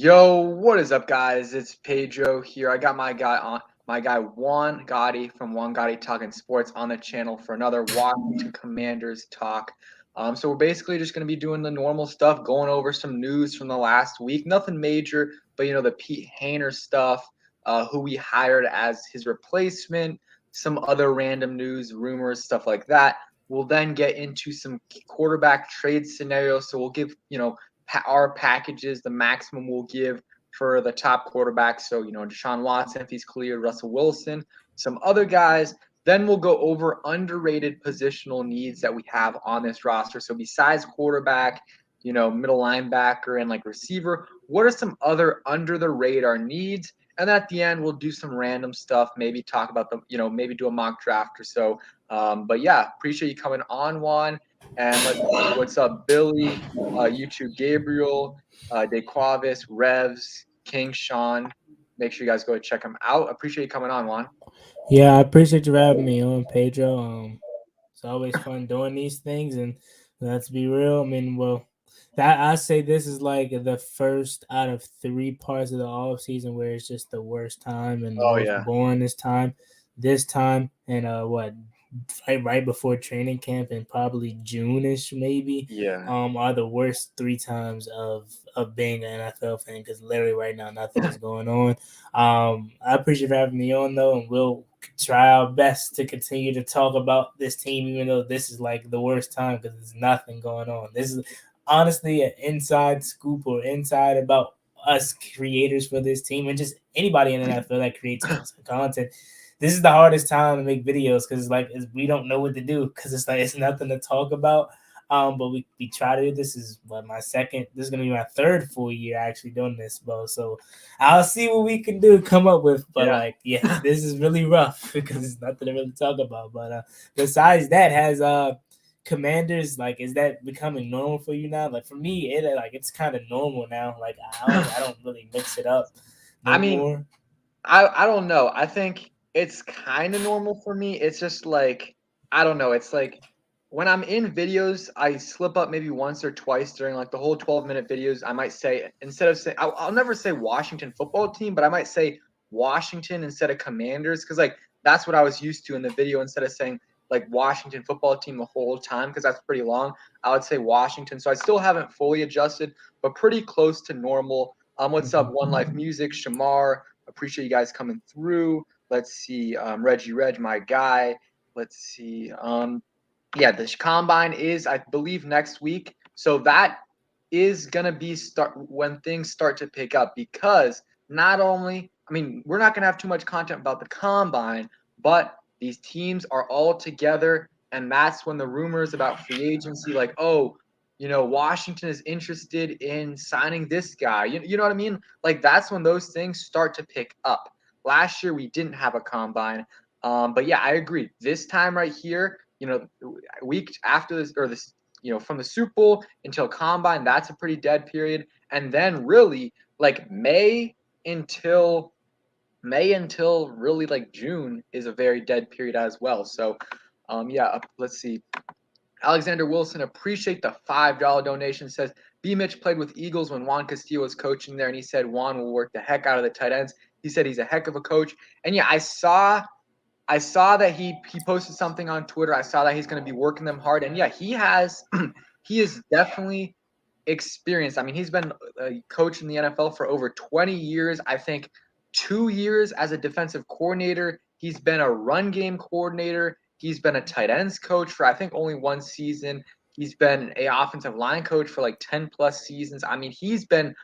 Yo, what is up, guys? It's Pedro here. I got my guy Juan Gotti from Juan Gotti Talking Sports on the channel for another Washington Commanders talk. So we're basically just going to be doing the normal stuff, going over some news from the last week. Nothing major, but the Pete Hainer stuff, who we hired as his replacement, some other random news, rumors, stuff like that. We'll then get into some quarterback trade scenarios. So we'll give our packages, the maximum we'll give for the top quarterbacks. So, Deshaun Watson, if he's cleared, Russell Wilson, some other guys. Then we'll go over underrated positional needs that we have on this roster. So, besides quarterback, middle linebacker, and like receiver, what are some other under the radar needs? And at the end, we'll do some random stuff, maybe talk about maybe do a mock draft or so. But yeah, appreciate you coming on, Juan. And let's see, what's up, Billy, YouTube Gabriel, DeQuavis, Revs, King Sean. Make sure you guys go check them out. Appreciate you coming on, Juan. Yeah, I appreciate you having me on, Pedro. It's always fun doing these things, and let's be real. I mean, that I say this is like the first out of three parts of the off season where it's just the worst time and the Oh most yeah, boringest time. This time and right before training camp and probably June-ish maybe yeah, are the worst three times of being an NFL fan because literally right now nothing is going on. I appreciate you having me on though, and we'll try our best to continue to talk about this team, even though this is like the worst time because there's nothing going on. This is honestly an inside scoop or inside about us creators for this team and just anybody in the NFL that creates content. This is the hardest time to make videos because we don't know what to do because it's nothing to talk about. But we try to do this is this is gonna be my third full year actually doing this, bro. So I'll see what we can do come up with. But yeah. this is really rough because there's nothing to really talk about. But besides that, has Commanders, like, is that becoming normal for you now? Like for me, it's kind of normal now. Like I don't really mix it up I no mean, more. I don't know. I think it's kind of normal for me. It's just like I don't know. It's like when I'm in videos, I slip up maybe once or twice during like the whole 12-minute videos. I might say instead of saying I'll never say Washington football team, but I might say Washington instead of Commanders because like that's what I was used to in the video. Instead of saying like Washington football team the whole time because that's pretty long, I would say Washington. So I still haven't fully adjusted, but pretty close to normal. What's up, One Life Music, Shamar? Appreciate you guys coming through. Let's see, Reggie Reg, my guy. Let's see. Yeah, the combine is, I believe, next week. So that is gonna be start when things start to pick up because not only, I mean, we're not gonna have too much content about the combine, but these teams are all together, and that's when the rumors about free agency, like, oh, Washington is interested in signing this guy. You know what I mean? Like that's when those things start to pick up. Last year we didn't have a combine, but yeah, I agree. This time right here, a week after this or this, from the Super Bowl until combine, that's a pretty dead period, and then really like until May until really like June is a very dead period as well. So, yeah, let's see. Alexander Wilson, appreciate the $5 donation. Says B. Mitch played with Eagles when Juan Castillo was coaching there, and he said Juan will work the heck out of the tight ends. He said he's a heck of a coach. And yeah, I saw that he posted something on Twitter. I saw that he's going to be working them hard, and yeah, he has. He is definitely experienced. I mean, he's been a coach in the NFL for over 20 years. I think 2 years as a defensive coordinator. He's been a run game coordinator. He's been a tight ends coach for I think only one season. He's been a offensive line coach for like 10 plus seasons. I mean, he's been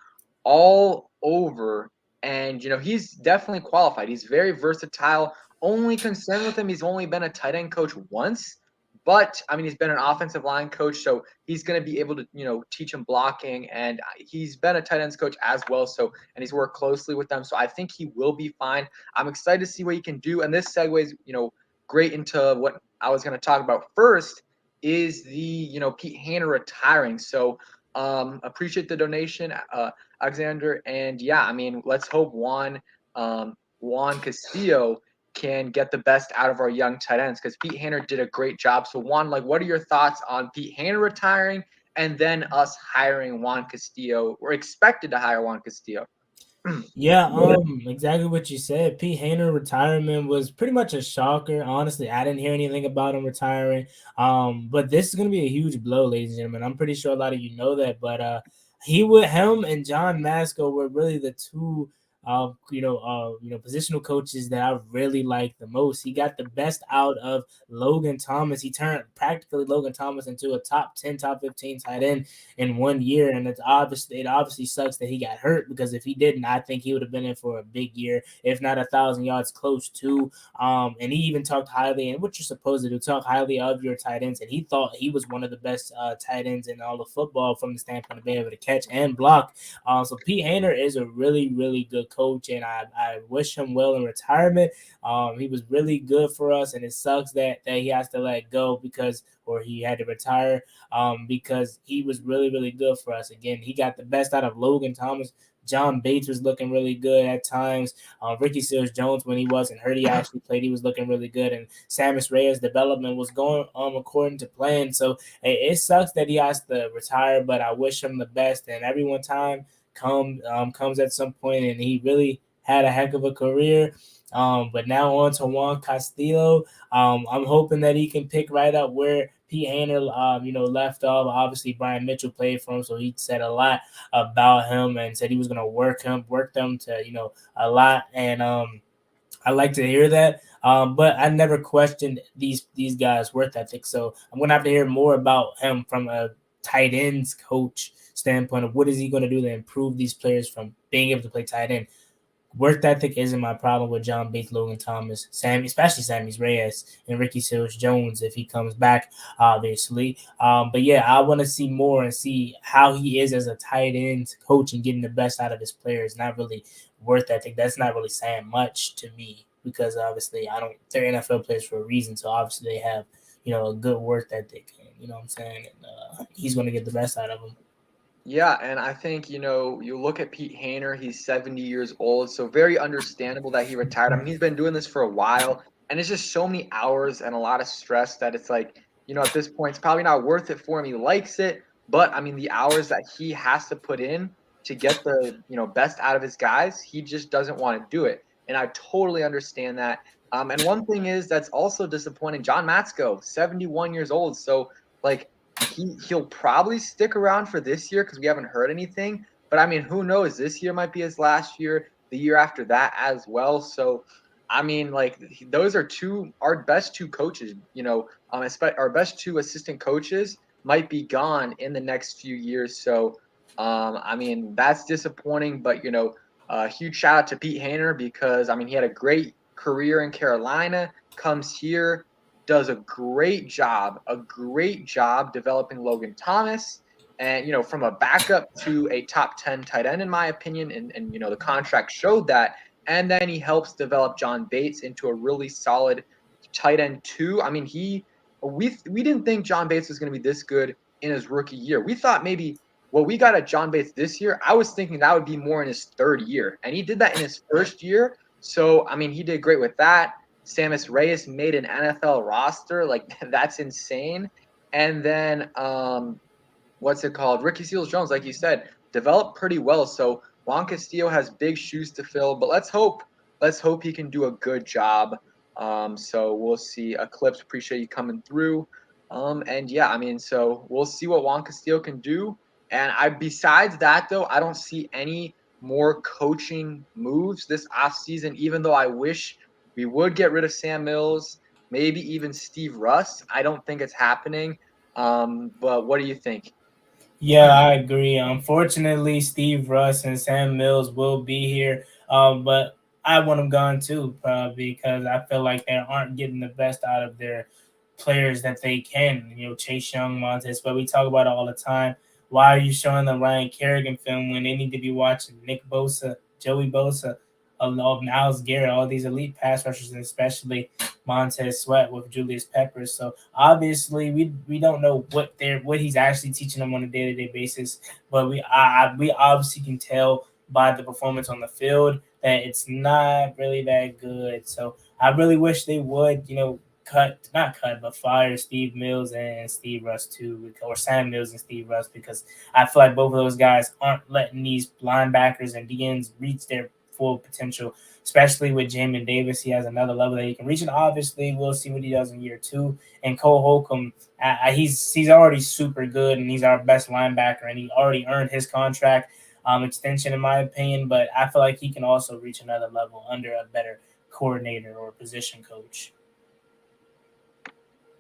all over, and he's definitely qualified. He's very versatile. Only concern with him, he's only been a tight end coach once, but I mean, he's been an offensive line coach, so he's going to be able to teach him blocking, and he's been a tight ends coach as well. So, and he's worked closely with them, so I think he will be fine. I'm excited to see what he can do, and this segues great into what I was going to talk about first is the Pete Hainer retiring. So appreciate the donation, Alexander. And yeah, I mean, let's hope Juan Castillo can get the best out of our young tight ends because Pete Hainer did a great job. So Juan, like, what are your thoughts on Pete Hainer retiring? and then us hiring Juan Castillo. We're expected to hire Juan Castillo. Yeah, exactly what you said. Pete Hainer retirement was pretty much a shocker. Honestly, I didn't hear anything about him retiring. But this is gonna be a huge blow, ladies and gentlemen. I'm pretty sure a lot of you know that. But him and John Masco were really the two positional coaches that I really like the most. He got the best out of Logan Thomas. He turned practically Logan Thomas into a top 10, top 15 tight end in 1 year, and it obviously sucks that he got hurt, because if he didn't, I think he would have been in for a big year, if not 1,000 yards close to. And he even talked highly, and what you're supposed to do, talk highly of your tight ends, and he thought he was one of the best tight ends in all of football from the standpoint of being able to catch and block. So Pete Hainer is a really, really good coach, and I wish him well in retirement. He was really good for us, and it sucks that he has to let go or he had to retire, because he was really, really good for us. Again, he got the best out of Logan Thomas. John Bates was looking really good at times. Ricky Seals-Jones, when he wasn't hurt, he actually played. He was looking really good. And Sammis Reyes' development was going according to plan. So it sucks that he has to retire, but I wish him the best. And everyone time comes at some point, and he really had a heck of a career. But now on to Juan Castillo. I'm hoping that he can pick right up where Pete Hainer, left off. Obviously, Brian Mitchell played for him, so he said a lot about him and said he was going to work them to, a lot. And I like to hear that. But I never questioned these guys' worth ethic. So I'm going to have to hear more about him from a tight ends coach standpoint of what is he going to do to improve these players from being able to play tight end. Work ethic isn't my problem with John Bates, Logan Thomas, especially Sammis Reyes and Ricky Seals-Jones if he comes back, obviously. But yeah, I want to see more and see how he is as a tight end coach and getting the best out of his players. Not really worth ethic. That's not really saying much to me, because obviously they're NFL players for a reason. So obviously they have, a good work ethic. And, you know what I'm saying? And he's going to get the best out of them. Yeah, and I think, you look at Pete Hainer, he's 70 years old, so very understandable that he retired. I mean, he's been doing this for a while, and it's just so many hours and a lot of stress that it's like, at this point, it's probably not worth it for him. He likes it, but I mean, the hours that he has to put in to get the, best out of his guys, he just doesn't want to do it. And I totally understand that. And one thing is that's also disappointing. John Matsko, 71 years old, so like he'll probably stick around for this year because we haven't heard anything. But I mean, who knows? This year might be his last year. The year after that as well. So, I mean, like those are our best two coaches. Our best two assistant coaches might be gone in the next few years. So, I mean, that's disappointing. But huge shout out to Pete Hainer because I mean he had a great career in Carolina. Comes here, does a great job developing Logan Thomas. And, from a backup to a top 10 tight end, in my opinion, and the contract showed that. And then he helps develop John Bates into a really solid tight end too. I mean, we didn't think John Bates was going to be this good in his rookie year. We thought maybe what we got at John Bates this year, I was thinking that would be more in his third year. And he did that in his first year. So, I mean, he did great with that. Sammis Reyes made an NFL roster. Like, that's insane. And then, what's it called? Ricky Seals-Jones, like you said, developed pretty well. So Juan Castillo has big shoes to fill, but let's hope he can do a good job. So we'll see. Eclipse, appreciate you coming through. And yeah, I mean, so we'll see what Juan Castillo can do. And besides that though, I don't see any more coaching moves this offseason, even though I wish we would get rid of Sam Mills, maybe even Steve Russ. I don't think it's happening. But what do you think? Yeah, I agree. Unfortunately, Steve Russ and Sam Mills will be here, but I want them gone too, because I feel like they aren't getting the best out of their players that they can. Chase Young, Montez, but we talk about it all the time. Why are you showing the Ryan Kerrigan film when they need to be watching Nick Bosa, Joey Bosa, Niles Garrett, all these elite pass rushers, and especially Montez Sweat with Julius Peppers? So obviously we don't know what he's actually teaching them on a day-to-day basis, but we obviously can tell by the performance on the field that it's not really that good. So I really wish they would fire Steve Mills and Steve Russ too, or Sam Mills and Steve Russ, because I feel like both of those guys aren't letting these linebackers and DNs reach their full potential, especially with Jamin Davis. He has another level that he can reach, and obviously we'll see what he does in year 2. And Cole Holcomb, he's already super good, and he's our best linebacker, and he already earned his contract extension, in my opinion. But I feel like he can also reach another level under a better coordinator or position coach.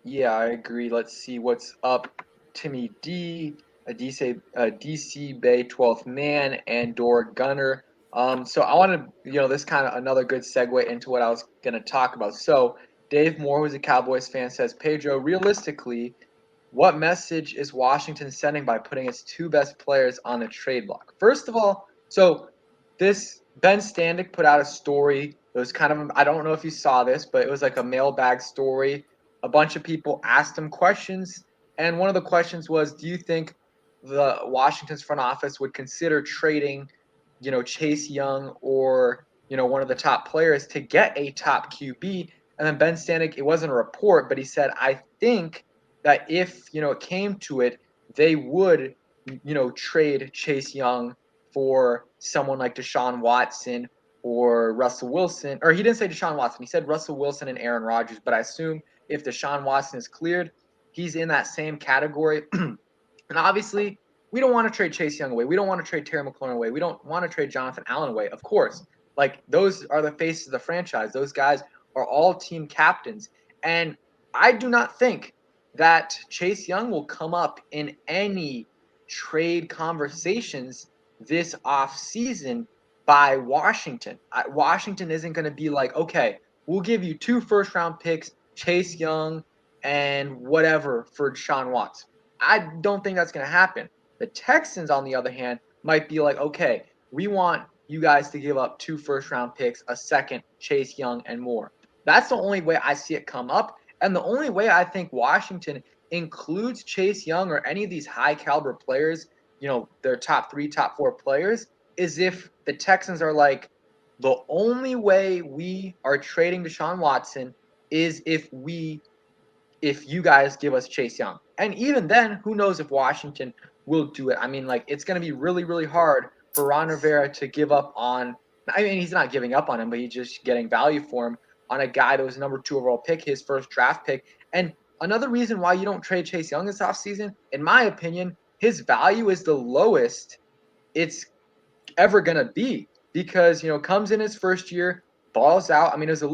Yeah, I agree. Let's see what's up. Timmy D, a DC Bay 12th man, and Dor Gunner. So I want to, this kind of another good segue into what I was going to talk about. So Dave Moore, who's a Cowboys fan, says, Pedro, realistically, what message is Washington sending by putting its 2 best players on the trade block? First of all, so this Ben Standick put out a story. It was kind of, I don't know if you saw this, but it was like a mailbag story. A bunch of people asked him questions, and one of the questions was, do you think the Washington's front office would consider trading, Chase Young or, one of the top players to get a top QB? And then Ben Standick, it wasn't a report, but he said, I think that if, it came to it, they would, trade Chase Young for someone like Deshaun Watson or Russell Wilson. Or he didn't say Deshaun Watson. He said Russell Wilson and Aaron Rodgers. But I assume if Deshaun Watson is cleared, he's in that same category. And obviously, we don't want to trade Chase Young away. We don't want to trade Terry McLaurin away. We don't want to trade Jonathan Allen away, of course. Like, those are the faces of the franchise. Those guys are all team captains. And I do not think that Chase Young will come up in any trade conversations this offseason by Washington. Washington isn't going to be like, okay, we'll give you 2 first-round picks, Chase Young, and whatever for Deshaun Watson. I don't think that's going to happen. The Texans, on the other hand, might be like, okay, we want you guys to give up 2 first-round picks, a second, Chase Young, and more. That's the only way I see it come up. And the only way I think Washington includes Chase Young or any of these high-caliber players, their top 3, top 4 players, is if the Texans are like, the only way we are trading Deshaun Watson is if you guys give us Chase Young. And even then, who knows if Washington will do it. I mean, like, it's going to be really, really hard for Ron Rivera to give up on – I mean, he's not giving up on him, but he's just getting value for him on a guy that was number 2 overall pick, his first draft pick. And another reason why you don't trade Chase Young this offseason, in my opinion, his value is the lowest it's ever going to be because, comes in his first year, balls out. I mean, it was a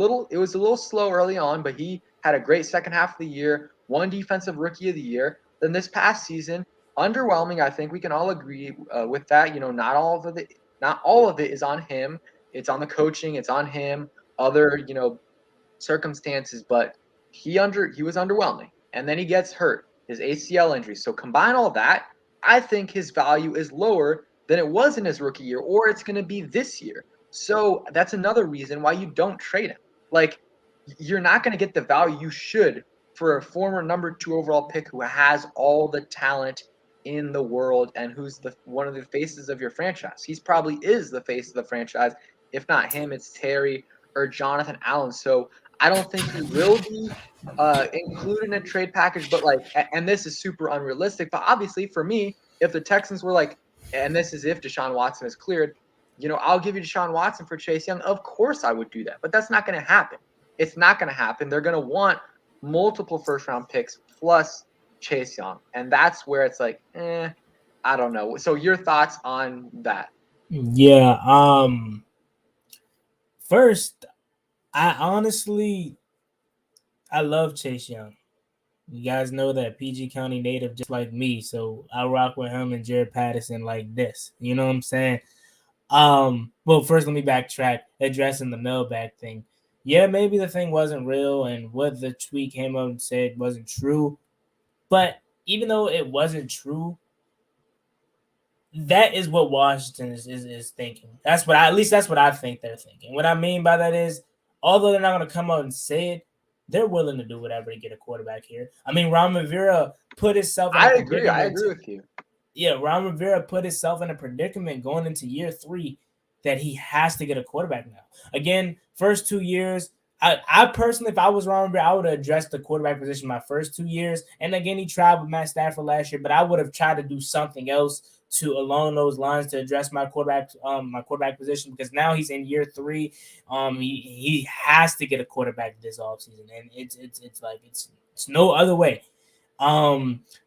little slow early on, but he had a great second half of the year, won Defensive Rookie of the Year. Then this past season, underwhelming. I think we can all agree with that. Not all of it is on him. It's on the coaching. It's on him. Other, circumstances, but he was underwhelming. And then he gets hurt, his ACL injury. So combine all that, I think his value is lower than it was in his rookie year, or it's going to be this year. So that's another reason why you don't trade him. Like, you're not going to get the value you should for a former number 2 overall pick who has all the talent in the world and who's one of the faces of your franchise. He's probably is the face of the franchise. If not him, it's Terry or Jonathan Allen. So I don't think he will be included in a trade package. But and this is super unrealistic. But obviously, for me, if the Texans were like, and this is if Deshaun Watson is cleared, I'll give you Deshaun Watson for Chase Young. Of course, I would do that. But that's not going to happen. It's not going to happen. They're going to want multiple first-round picks plus Chase Young, and that's where it's like, I don't know. So your thoughts on that? Yeah. First, I love Chase Young. You guys know that PG County native just like me, so I rock with him and Jared Patterson like this. You know what I'm saying? Well, first let me backtrack, addressing the mailbag thing. Yeah, maybe the thing wasn't real and what the tweet came up and said wasn't true. But even though it wasn't true, that is what Washington is thinking. That's what I think they're thinking. What I mean by that is, although they're not going to come out and say it, they're willing to do whatever to get a quarterback here. I mean, Ron Rivera put himself in a predicament. I agree with you. Yeah, Ron Rivera put himself in a predicament going into year 3 that he has to get a quarterback now. Again, first 2 years, I personally, if I was Ron Rivera, I would have addressed the quarterback position my first 2 years. And again, he tried with Matt Stafford last year, but I would have tried to do something else to along those lines to address my quarterback position, because now he's in year 3. He has to get a quarterback this offseason, and it's like it's no other way.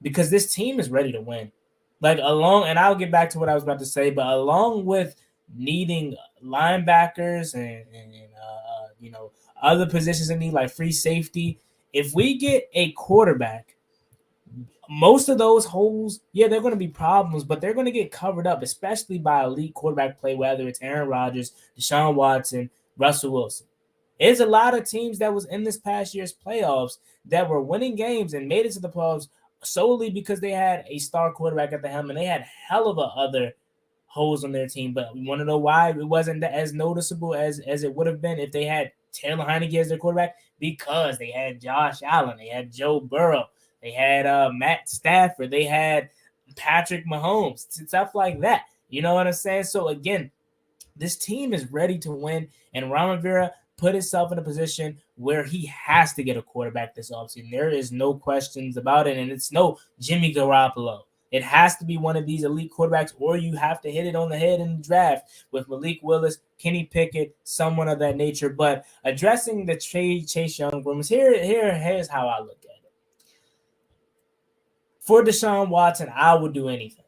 Because this team is ready to win. Like and I'll get back to what I was about to say, but along with needing linebackers and other positions in need like free safety, if we get a quarterback, most of those holes, yeah, they're going to be problems, but they're going to get covered up, especially by elite quarterback play, whether it's Aaron Rodgers, Deshaun Watson, Russell Wilson. There's a lot of teams that was in this past year's playoffs that were winning games and made it to the playoffs solely because they had a star quarterback at the helm, and they had hell of a other holes on their team. But we want to know why it wasn't as noticeable as it would have been if they had Taylor Heineke as their quarterback, because they had Josh Allen, they had Joe Burrow, they had Matt Stafford, they had Patrick Mahomes, stuff like that. You know what I'm saying? So again, this team is ready to win, and Ron Rivera put himself in a position where he has to get a quarterback this offseason. There is no questions about it, and it's no Jimmy Garoppolo. It has to be one of these elite quarterbacks, or you have to hit it on the head in the draft with Malik Willis, Kenny Pickett, someone of that nature. But addressing the Chase Young rumors, here's how I look at it. For Deshaun Watson, I would do anything.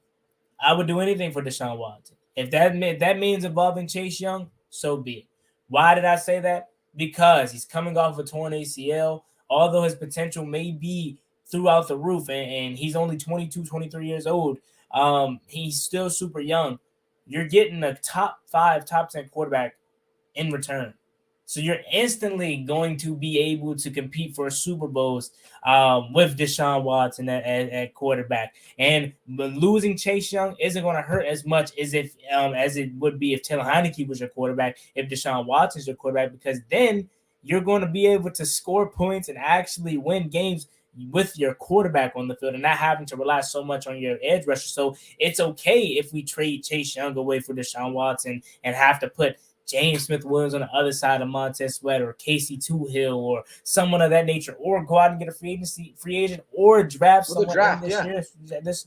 I would do anything for Deshaun Watson. If that means involving Chase Young, so be it. Why did I say that? Because he's coming off a torn ACL. Although his potential may be throughout the roof, and he's only 22, 23 years old, he's still super young. You're getting a top 5, top 10 quarterback in return. So you're instantly going to be able to compete for Super Bowls with Deshaun Watson at quarterback. And losing Chase Young isn't going to hurt as much as it would be if Taylor Heineke was your quarterback, if Deshaun Watson's your quarterback, because then you're going to be able to score points and actually win games with your quarterback on the field and not having to rely so much on your edge rusher. So it's okay if we trade Chase Young away for Deshaun Watson and have to put James Smith-Williams on the other side of Montez Sweat or Casey Toohill or someone of that nature, or go out and get a free agent or draft someone in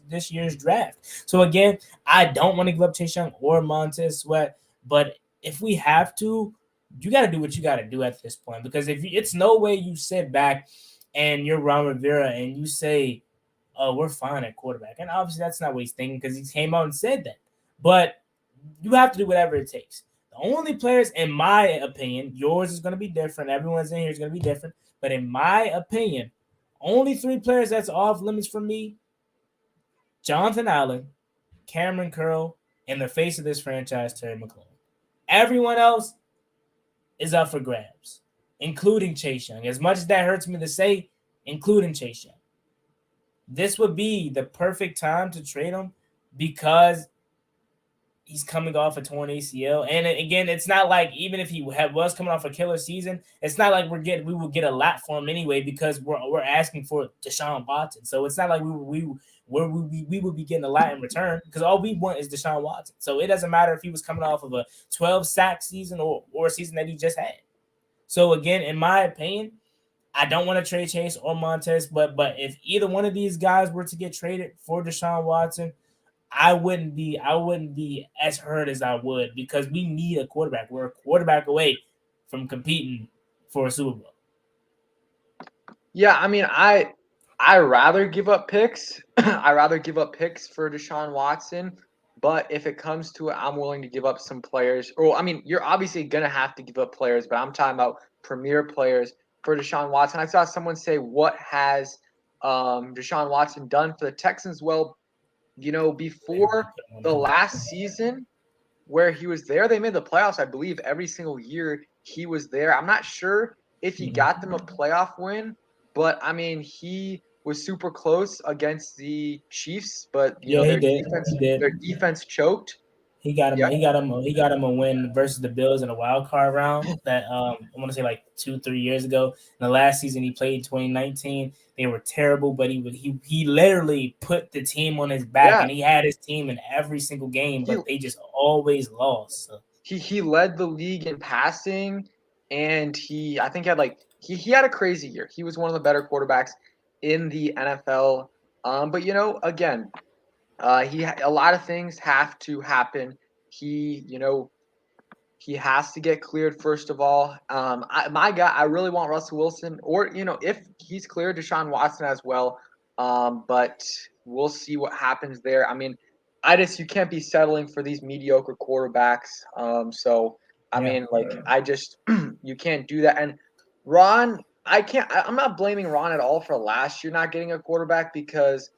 this year's draft. So again, I don't want to give up Chase Young or Montez Sweat, but if we have to, you got to do what you got to do at this point, because it's no way you sit back and you're Ron Rivera and you say, "Oh, we're fine at quarterback," and obviously that's not what he's thinking, because he came out and said that. But you have to do whatever it takes. Only players, in my opinion, yours is going to be different. Everyone's in here is going to be different. But in my opinion, only 3 players that's off limits for me: Jonathan Allen, Cameron Curl, and the face of this franchise, Terry McLaurin. Everyone else is up for grabs, including Chase Young. As much as that hurts me to say, including Chase Young. This would be the perfect time to trade him, because he's coming off a torn ACL. And again, it's not like, even if he was coming off a killer season, it's not like we will get a lot for him anyway, because we're asking for Deshaun Watson. So it's not like we would be getting a lot in return, because all we want is Deshaun Watson. So it doesn't matter if he was coming off of a 12-sack season or a season that he just had. So again, in my opinion, I don't want to trade Chase or Montez, but if either one of these guys were to get traded for Deshaun Watson, I wouldn't be as hurt as I would, because we need a quarterback. We're a quarterback away from competing for a Super Bowl. Yeah, I mean, I rather give up picks. I rather give up picks for Deshaun Watson, but if it comes to it, I'm willing to give up some players. Or I mean, you're obviously gonna have to give up players, but I'm talking about premier players for Deshaun Watson. I saw someone say, "What has Deshaun Watson done for the Texans?" Well, before the last season where he was there, they made the playoffs, I believe, every single year he was there. I'm not sure if he got them a playoff win, but I mean, he was super close against the Chiefs, but their defense choked. He got him a win versus the Bills in a wild card round that I want to say like 2-3 years ago. In the last season he played in 2019, they were terrible, but he literally put the team on his back, and he had his team in every single game, but they just always lost. So. He led the league in passing. and I think he had he had a crazy year. He was one of the better quarterbacks in the NFL. But again, a lot of things have to happen. He, he has to get cleared first of all. My guy, I really want Russell Wilson, or if he's cleared, Deshaun Watson as well. But we'll see what happens there. I mean, you can't be settling for these mediocre quarterbacks. So I Yeah. mean, I just you can't do that. And Ron, I'm not blaming Ron at all for last year not getting a quarterback because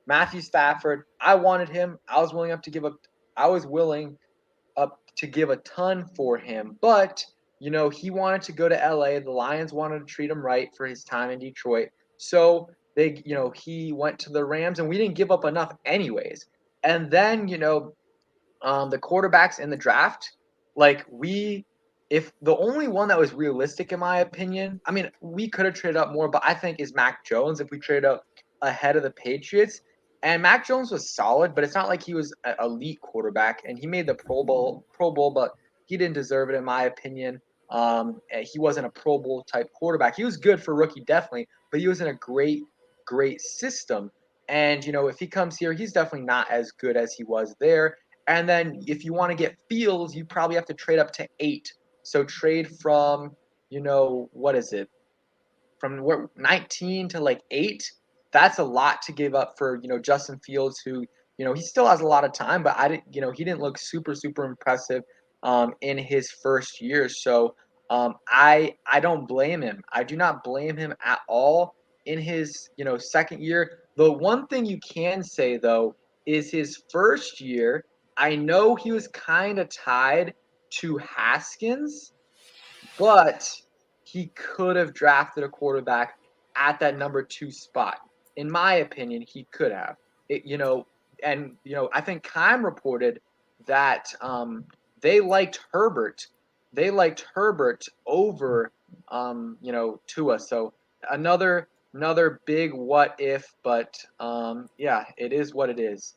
Matthew Stafford, I wanted him. I was willing to give up. I was willing up to give a ton for him, but he wanted to go to LA. The Lions wanted to treat him right for his time in Detroit. So he went to the Rams and we didn't give up enough anyways. And then, the quarterbacks in the draft, if the only one that was realistic in my opinion, I mean, we could have traded up more, but I think is Mac Jones if we traded up ahead of the Patriots. And Mac Jones was solid, but it's not like he was an elite quarterback. And he made the Pro Bowl, but he didn't deserve it in my opinion. He wasn't a Pro Bowl type quarterback. He was good for rookie, definitely, but he was in a great system. And if he comes here, he's definitely not as good as he was there. And then if you want to get Fields, you probably have to trade up to 8. So trade from, what is it? From 19 to 8. That's a lot to give up for, Justin Fields, who, he still has a lot of time, but he didn't look super impressive in his first year. So I don't blame him. I do not blame him at all in his, second year. The one thing you can say though is his first year, I know he was kind of tied to Haskins, but he could have drafted a quarterback at that number 2 spot. In my opinion, he could have. I think Kime reported that they liked Herbert. They liked Herbert over Tua. So another big what if, but yeah, it is what it is.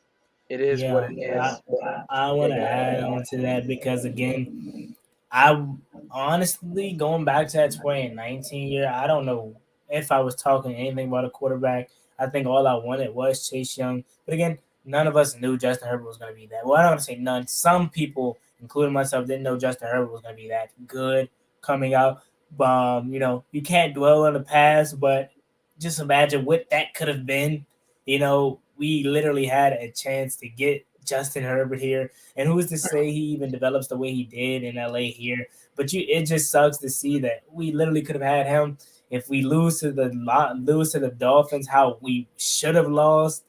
It is what Yeah, it is. I want to add on to that because again, I honestly going back to that 2019 year, I don't know if I was talking anything about a quarterback. I think all I wanted was Chase Young, but again, none of us knew Justin Herbert was going to be that. Well, I don't want to say none. Some people, including myself, didn't know Justin Herbert was going to be that good coming out. You can't dwell on the past, but just imagine what that could have been. We literally had a chance to get Justin Herbert here, and who's to say he even develops the way he did in LA here? But it just sucks to see that we literally could have had him. If we lose to the Dolphins, how we should have lost,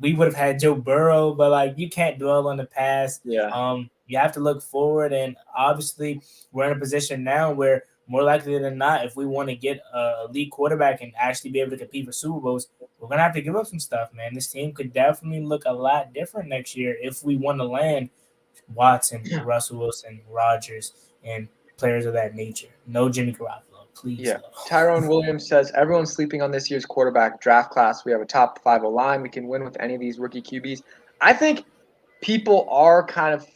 we would have had Joe Burrow. But you can't dwell on the past. Yeah. You have to look forward, and obviously we're in a position now where more likely than not, if we want to get a elite quarterback and actually be able to compete for Super Bowls, we're gonna have to give up some stuff, man. This team could definitely look a lot different next year if we want to land Watson, Russell Wilson, Rodgers, and players of that nature. No Jimmy Garoppolo, please. Yeah. No. Tyrone Williams says everyone's sleeping on this year's quarterback draft class. We have a top 5 line. We can win with any of these rookie QBs. I think people are kind of,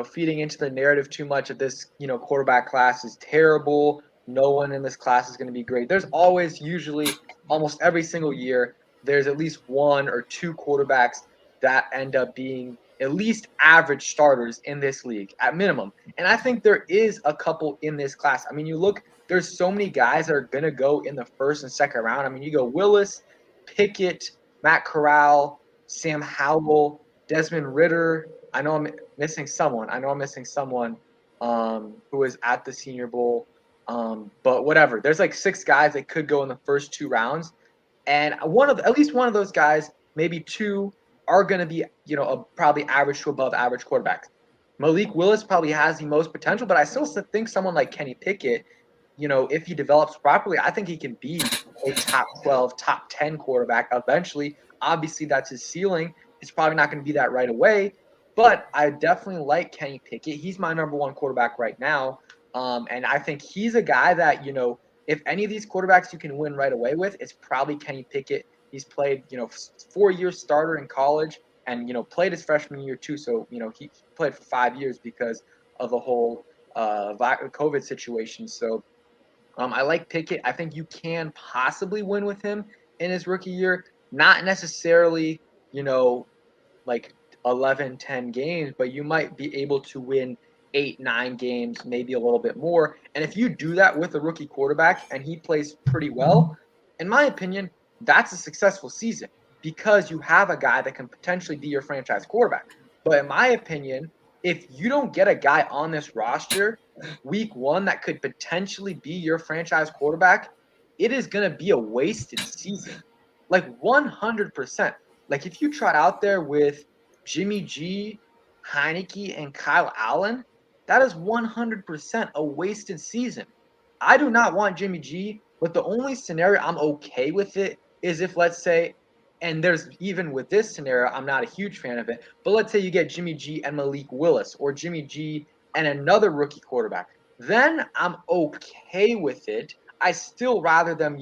feeding into the narrative too much of this, quarterback class is terrible. No one in this class is going to be great. There's always, usually, almost every single year, there's at least 1 or 2 quarterbacks that end up being at least average starters in this league at minimum. And I think there is a couple in this class. I mean, you look, there's so many guys that are going to go in the first and second round. I mean, you go Willis, Pickett, Matt Corral, Sam Howell, Desmond Ritter. I know I'm missing someone. Who was at the Senior Bowl. But whatever. There's 6 guys that could go in the first 2 rounds, and at least one of those guys, maybe 2, are going to be probably average to above average quarterbacks. Malik Willis probably has the most potential, but I still think someone like Kenny Pickett, if he develops properly, I think he can be a top 12, top 10 quarterback eventually. Obviously, that's his ceiling. It's probably not going to be that right away, but I definitely like Kenny Pickett. He's my number 1 quarterback right now. And I think he's a guy that, if any of these quarterbacks you can win right away with, it's probably Kenny Pickett. He's played, 4-year starter in college and, played his freshman year too. So, he played for 5 years because of the whole COVID situation. So I like Pickett. I think you can possibly win with him in his rookie year. Not necessarily, like 11, 10 games, but you might be able to win 8, 9 games, maybe a little bit more. And if you do that with a rookie quarterback and he plays pretty well, in my opinion, that's a successful season because you have a guy that can potentially be your franchise quarterback. But in my opinion, if you don't get a guy on this roster week one that could potentially be your franchise quarterback, it is going to be a wasted season. Like 100%. Like if you trot out there with Jimmy G, Heineke, and Kyle Allen, that is 100% a wasted season. I do not want Jimmy G, but the only scenario I'm okay with it is if, let's say, and there's even with this scenario, I'm not a huge fan of it, but let's say you get Jimmy G and Malik Willis or Jimmy G and another rookie quarterback. Then I'm okay with it. I still rather them,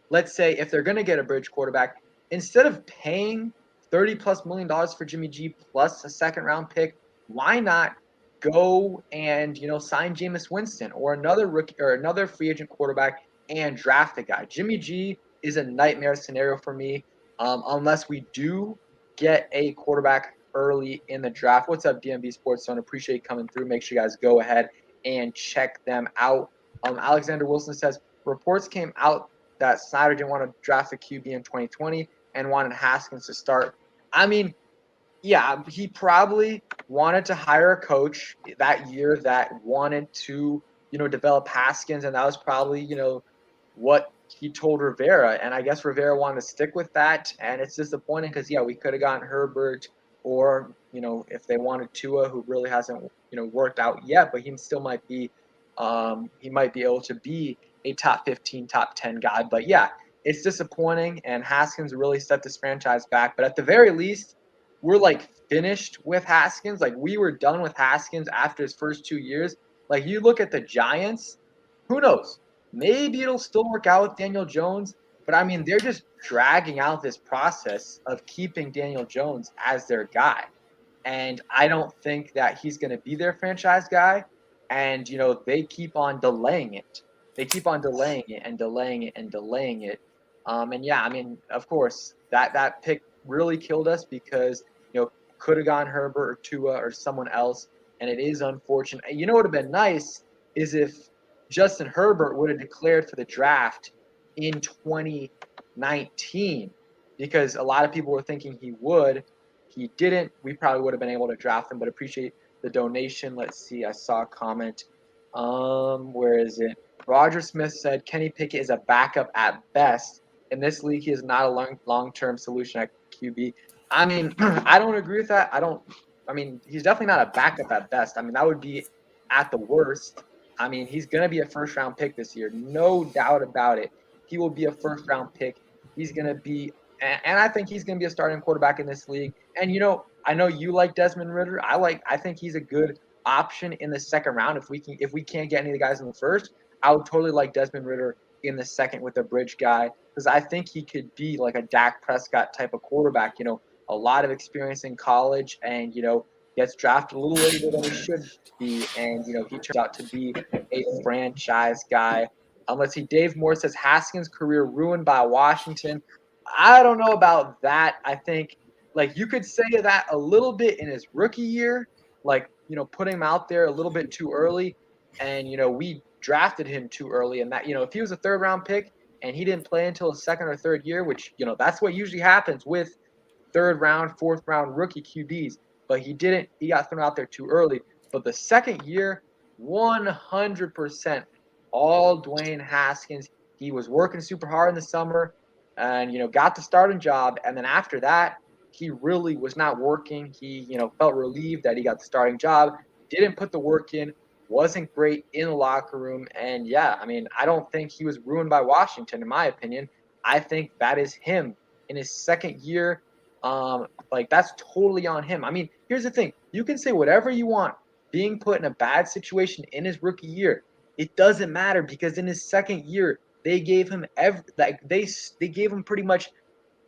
let's say if they're going to get a bridge quarterback, instead of paying $30+ million for Jimmy G plus a second round pick, why not go and sign Jameis Winston or another rookie or another free agent quarterback and draft a guy? Jimmy G is a nightmare scenario for me, unless we do get a quarterback early in the draft. What's up, DMV Sports Zone? Appreciate you coming through. Make sure you guys go ahead and check them out. Alexander Wilson says reports came out that Snyder didn't want to draft a QB in 2020 and wanted Haskins to start. I mean, yeah, he probably wanted to hire a coach that year that wanted to, develop Haskins, and that was probably, what he told Rivera. And I guess Rivera wanted to stick with that, and it's disappointing because, yeah, we could have gotten Herbert or, if they wanted Tua, who really hasn't, worked out yet, but he still might be, he might be able to be a top 15, top 10 guy. But yeah, it's disappointing, and Haskins really set this franchise back. But at the very least, we're like finished with Haskins. Like we were done with Haskins after his first 2 years. Like you look at the Giants, who knows? Maybe it'll still work out with Daniel Jones, but I mean, they're just dragging out this process of keeping Daniel Jones as their guy. And I don't think that he's going to be their franchise guy. And, they keep on delaying it. They keep on delaying it and delaying it and delaying it. And yeah, I mean, of course, that pick really killed us because, could have gone Herbert or Tua or someone else. And it is unfortunate. You know what would have been nice is if Justin Herbert would have declared for the draft in 2019 because a lot of people were thinking he would. He didn't. We probably would have been able to draft him, but appreciate the donation. Let's see. I saw a comment. Where is it? Roger Smith said Kenny Pickett is a backup at best. In this league, he is not a long-term solution at QB. I mean, I don't agree with that. I mean, he's definitely not a backup at best. I mean, that would be at the worst. I mean, he's going to be a first-round pick this year. No doubt about it. He will be a first-round pick. He's going to be – and I think he's going to be a starting quarterback in this league. And, I know you like Desmond Ridder. I think he's a good option in the second round. If we can't get any of the guys in the first, I would totally like Desmond Ridder in the second with a bridge guy because I think he could be like a Dak Prescott type of quarterback, a lot of experience in college and, gets drafted a little later than he should be. And, he turns out to be a franchise guy. Let's see. Dave Moore says Haskins' career ruined by Washington. I don't know about that. I think like you could say that a little bit in his rookie year, like, putting him out there a little bit too early. And, we drafted him too early. And that, if he was a third round pick and he didn't play until his second or third year, which, that's what usually happens with third round, fourth round rookie QBs. But he didn't. He got thrown out there too early. But the second year, 100% all Dwayne Haskins. He was working super hard in the summer and, got the starting job. And then after that, he really was not working. He, felt relieved that he got the starting job, didn't put the work in, wasn't great in the locker room. And yeah, I mean, I don't think he was ruined by Washington, in my opinion. I think that is him in his second year. Like that's totally on him. I mean, here's the thing. You can say whatever you want. Being put in a bad situation in his rookie year, it doesn't matter because in his second year, they gave him they gave him pretty much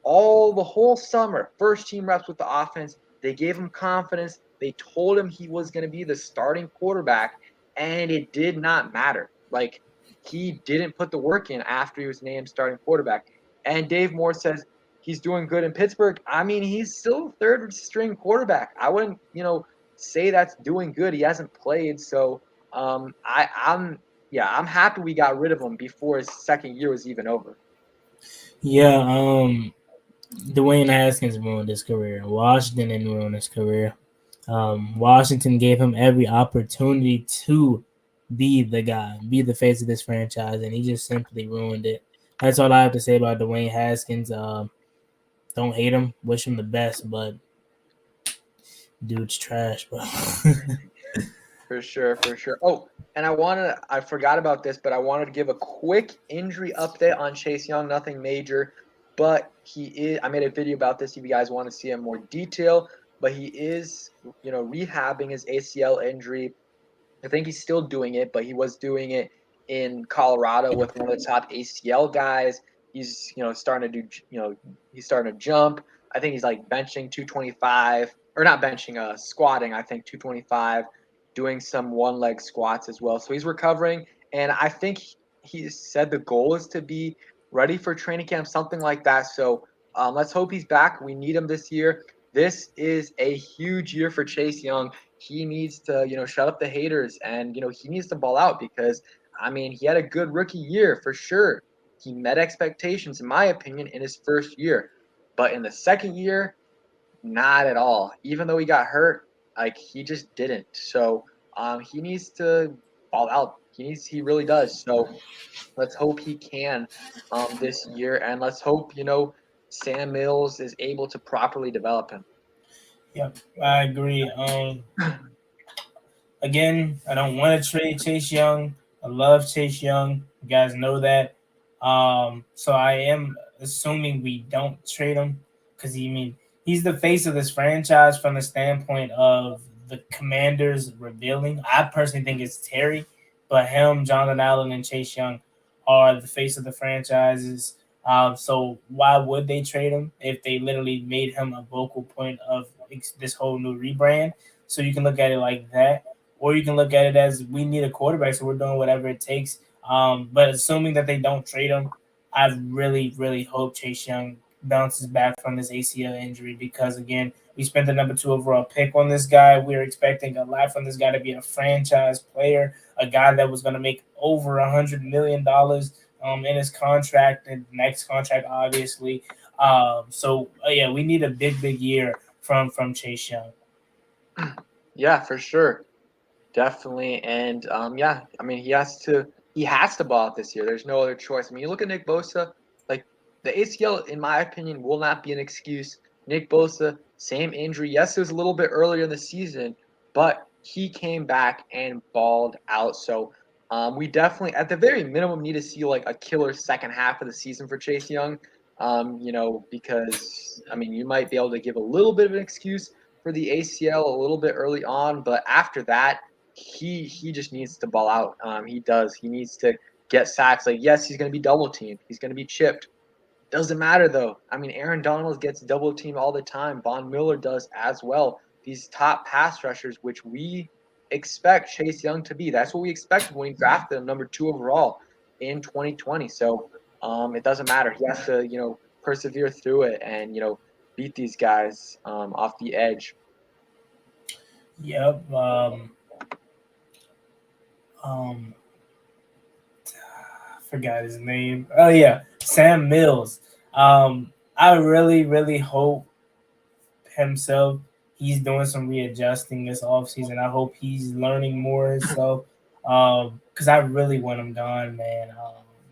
the whole summer, first team reps with the offense. They gave him confidence. They told him he was going to be the starting quarterback, and it did not matter. Like he didn't put the work in after he was named starting quarterback. And Dave Moore says he's doing good in Pittsburgh. I mean, he's still third string quarterback. I wouldn't, say that's doing good. He hasn't played, so I'm happy we got rid of him before his second year was even over. Yeah, Dwayne Haskins ruined his career. Washington didn't ruin his career. Washington gave him every opportunity to be the guy, be the face of this franchise, and he just simply ruined it. That's all I have to say about Dwayne Haskins. Don't hate him, wish him the best, but dude's trash, bro. For sure, for sure. Oh, and I forgot about this, but I wanted to give a quick injury update on Chase Young. Nothing major, but I made a video about this if you guys want to see in more detail. But he is, rehabbing his ACL injury. I think he's still doing it, but he was doing it in Colorado with one of the top ACL guys. He's, starting to do, he's starting to jump. I think he's like benching 225, or not benching, squatting, I think 225, doing some one leg squats as well. So he's recovering. And I think he said the goal is to be ready for training camp, something like that. So let's hope he's back. We need him this year. This is a huge year for Chase Young. He needs to, shut up the haters, and, he needs to ball out because, I mean, he had a good rookie year for sure. He met expectations, in my opinion, in his first year. But in the second year, not at all. Even though he got hurt, like, he just didn't. So he needs to ball out. He really does. So let's hope he can this year, and let's hope, Sam Mills is able to properly develop him. Yep, I agree. Again, I don't want to trade Chase Young. I love Chase Young. You guys know that. So I am assuming we don't trade him because he's the face of this franchise from the standpoint of the Commanders revealing. I personally think it's Terry, but him, Jonathan Allen, and Chase Young are the face of the franchises. So why would they trade him if they literally made him a vocal point of this whole new rebrand? So you can look at it like that, or you can look at it as we need a quarterback, so we're doing whatever it takes. But assuming that they don't trade him, I really, really hope Chase Young bounces back from this ACL injury because, again, we spent the number 2 overall pick on this guy. We were expecting a lot from this guy to be a franchise player, a guy that was going to make over $100 million in his contract and next contract, obviously. Yeah, we need a big year from Chase Young. Yeah, for sure. Definitely. And yeah, I mean he has to ball out this year. There's no other choice. I mean, you look at Nick Bosa, like the ACL, in my opinion, will not be an excuse. Nick Bosa, same injury. Yes, it was a little bit earlier in the season, but he came back and balled out. So we definitely, at the very minimum, need to see like a killer second half of the season for Chase Young. Because I mean, you might be able to give a little bit of an excuse for the ACL a little bit early on, but after that, he just needs to ball out. He does. He needs to get sacks. Like, yes, he's going to be double teamed. He's going to be chipped. Doesn't matter though. I mean, Aaron Donald gets double teamed all the time. Von Miller does as well. These top pass rushers, which we expect Chase Young to be. That's what we expected when we drafted him number 2 overall in 2020. So it doesn't matter. He has to, persevere through it and, beat these guys off the edge. Yep. Forgot his name. Oh yeah, Sam Mills. I really hope himself he's doing some readjusting this offseason. I hope he's learning more himself. Because I really want him gone, man.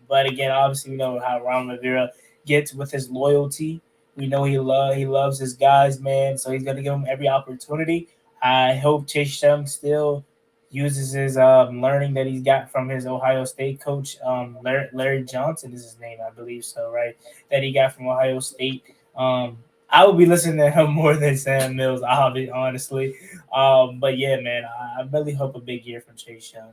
But again, obviously we know how Ron Rivera gets with his loyalty. We know he loves his guys, man. So he's gonna give him every opportunity. I hope Chase Young still uses his learning that he's got from his Ohio State coach, Larry Johnson is his name, I believe so, right? That he got from Ohio State. I would be listening to him more than Sam Mills, honestly. But yeah, man, I really hope a big year from Chase Young.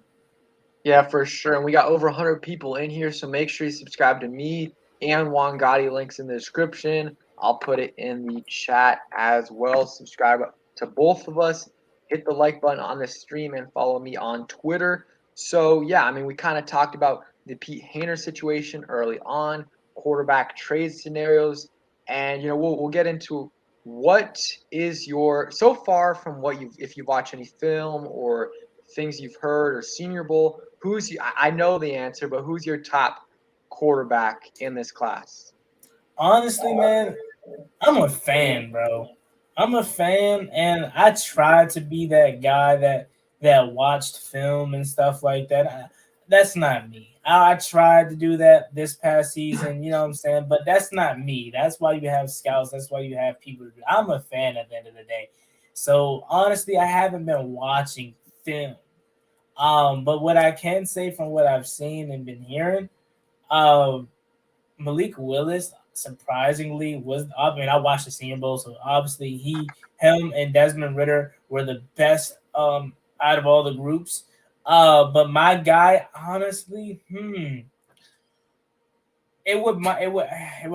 Yeah, for sure. And we got over 100 people in here, so make sure you subscribe to me and Juan Gotti. Links in the description. I'll put it in the chat as well. Subscribe to both of us. Hit the like button on the stream and follow me on Twitter. So, yeah, I mean, we kind of talked about the Pete Hainer situation early on, quarterback trade scenarios, and we'll get into what is your so far from what if you've watched any film or things you've heard or Senior Bowl. I know the answer, but who's your top quarterback in this class? Honestly, man, I'm a fan, bro. I'm a fan, and I try to be that guy that watched film and stuff like that. That's not me. I tried to do that this past season, you know what I'm saying? But that's not me. That's why you have scouts. That's why you have people to do. I'm a fan at the end of the day. So honestly, I haven't been watching film. But what I can say from what I've seen and been hearing, um, Malik Willis surprisingly was. I mean, I watched the Senior Bowl, so obviously him, and Desmond Ritter were the best out of all the groups. But my guy, honestly, it would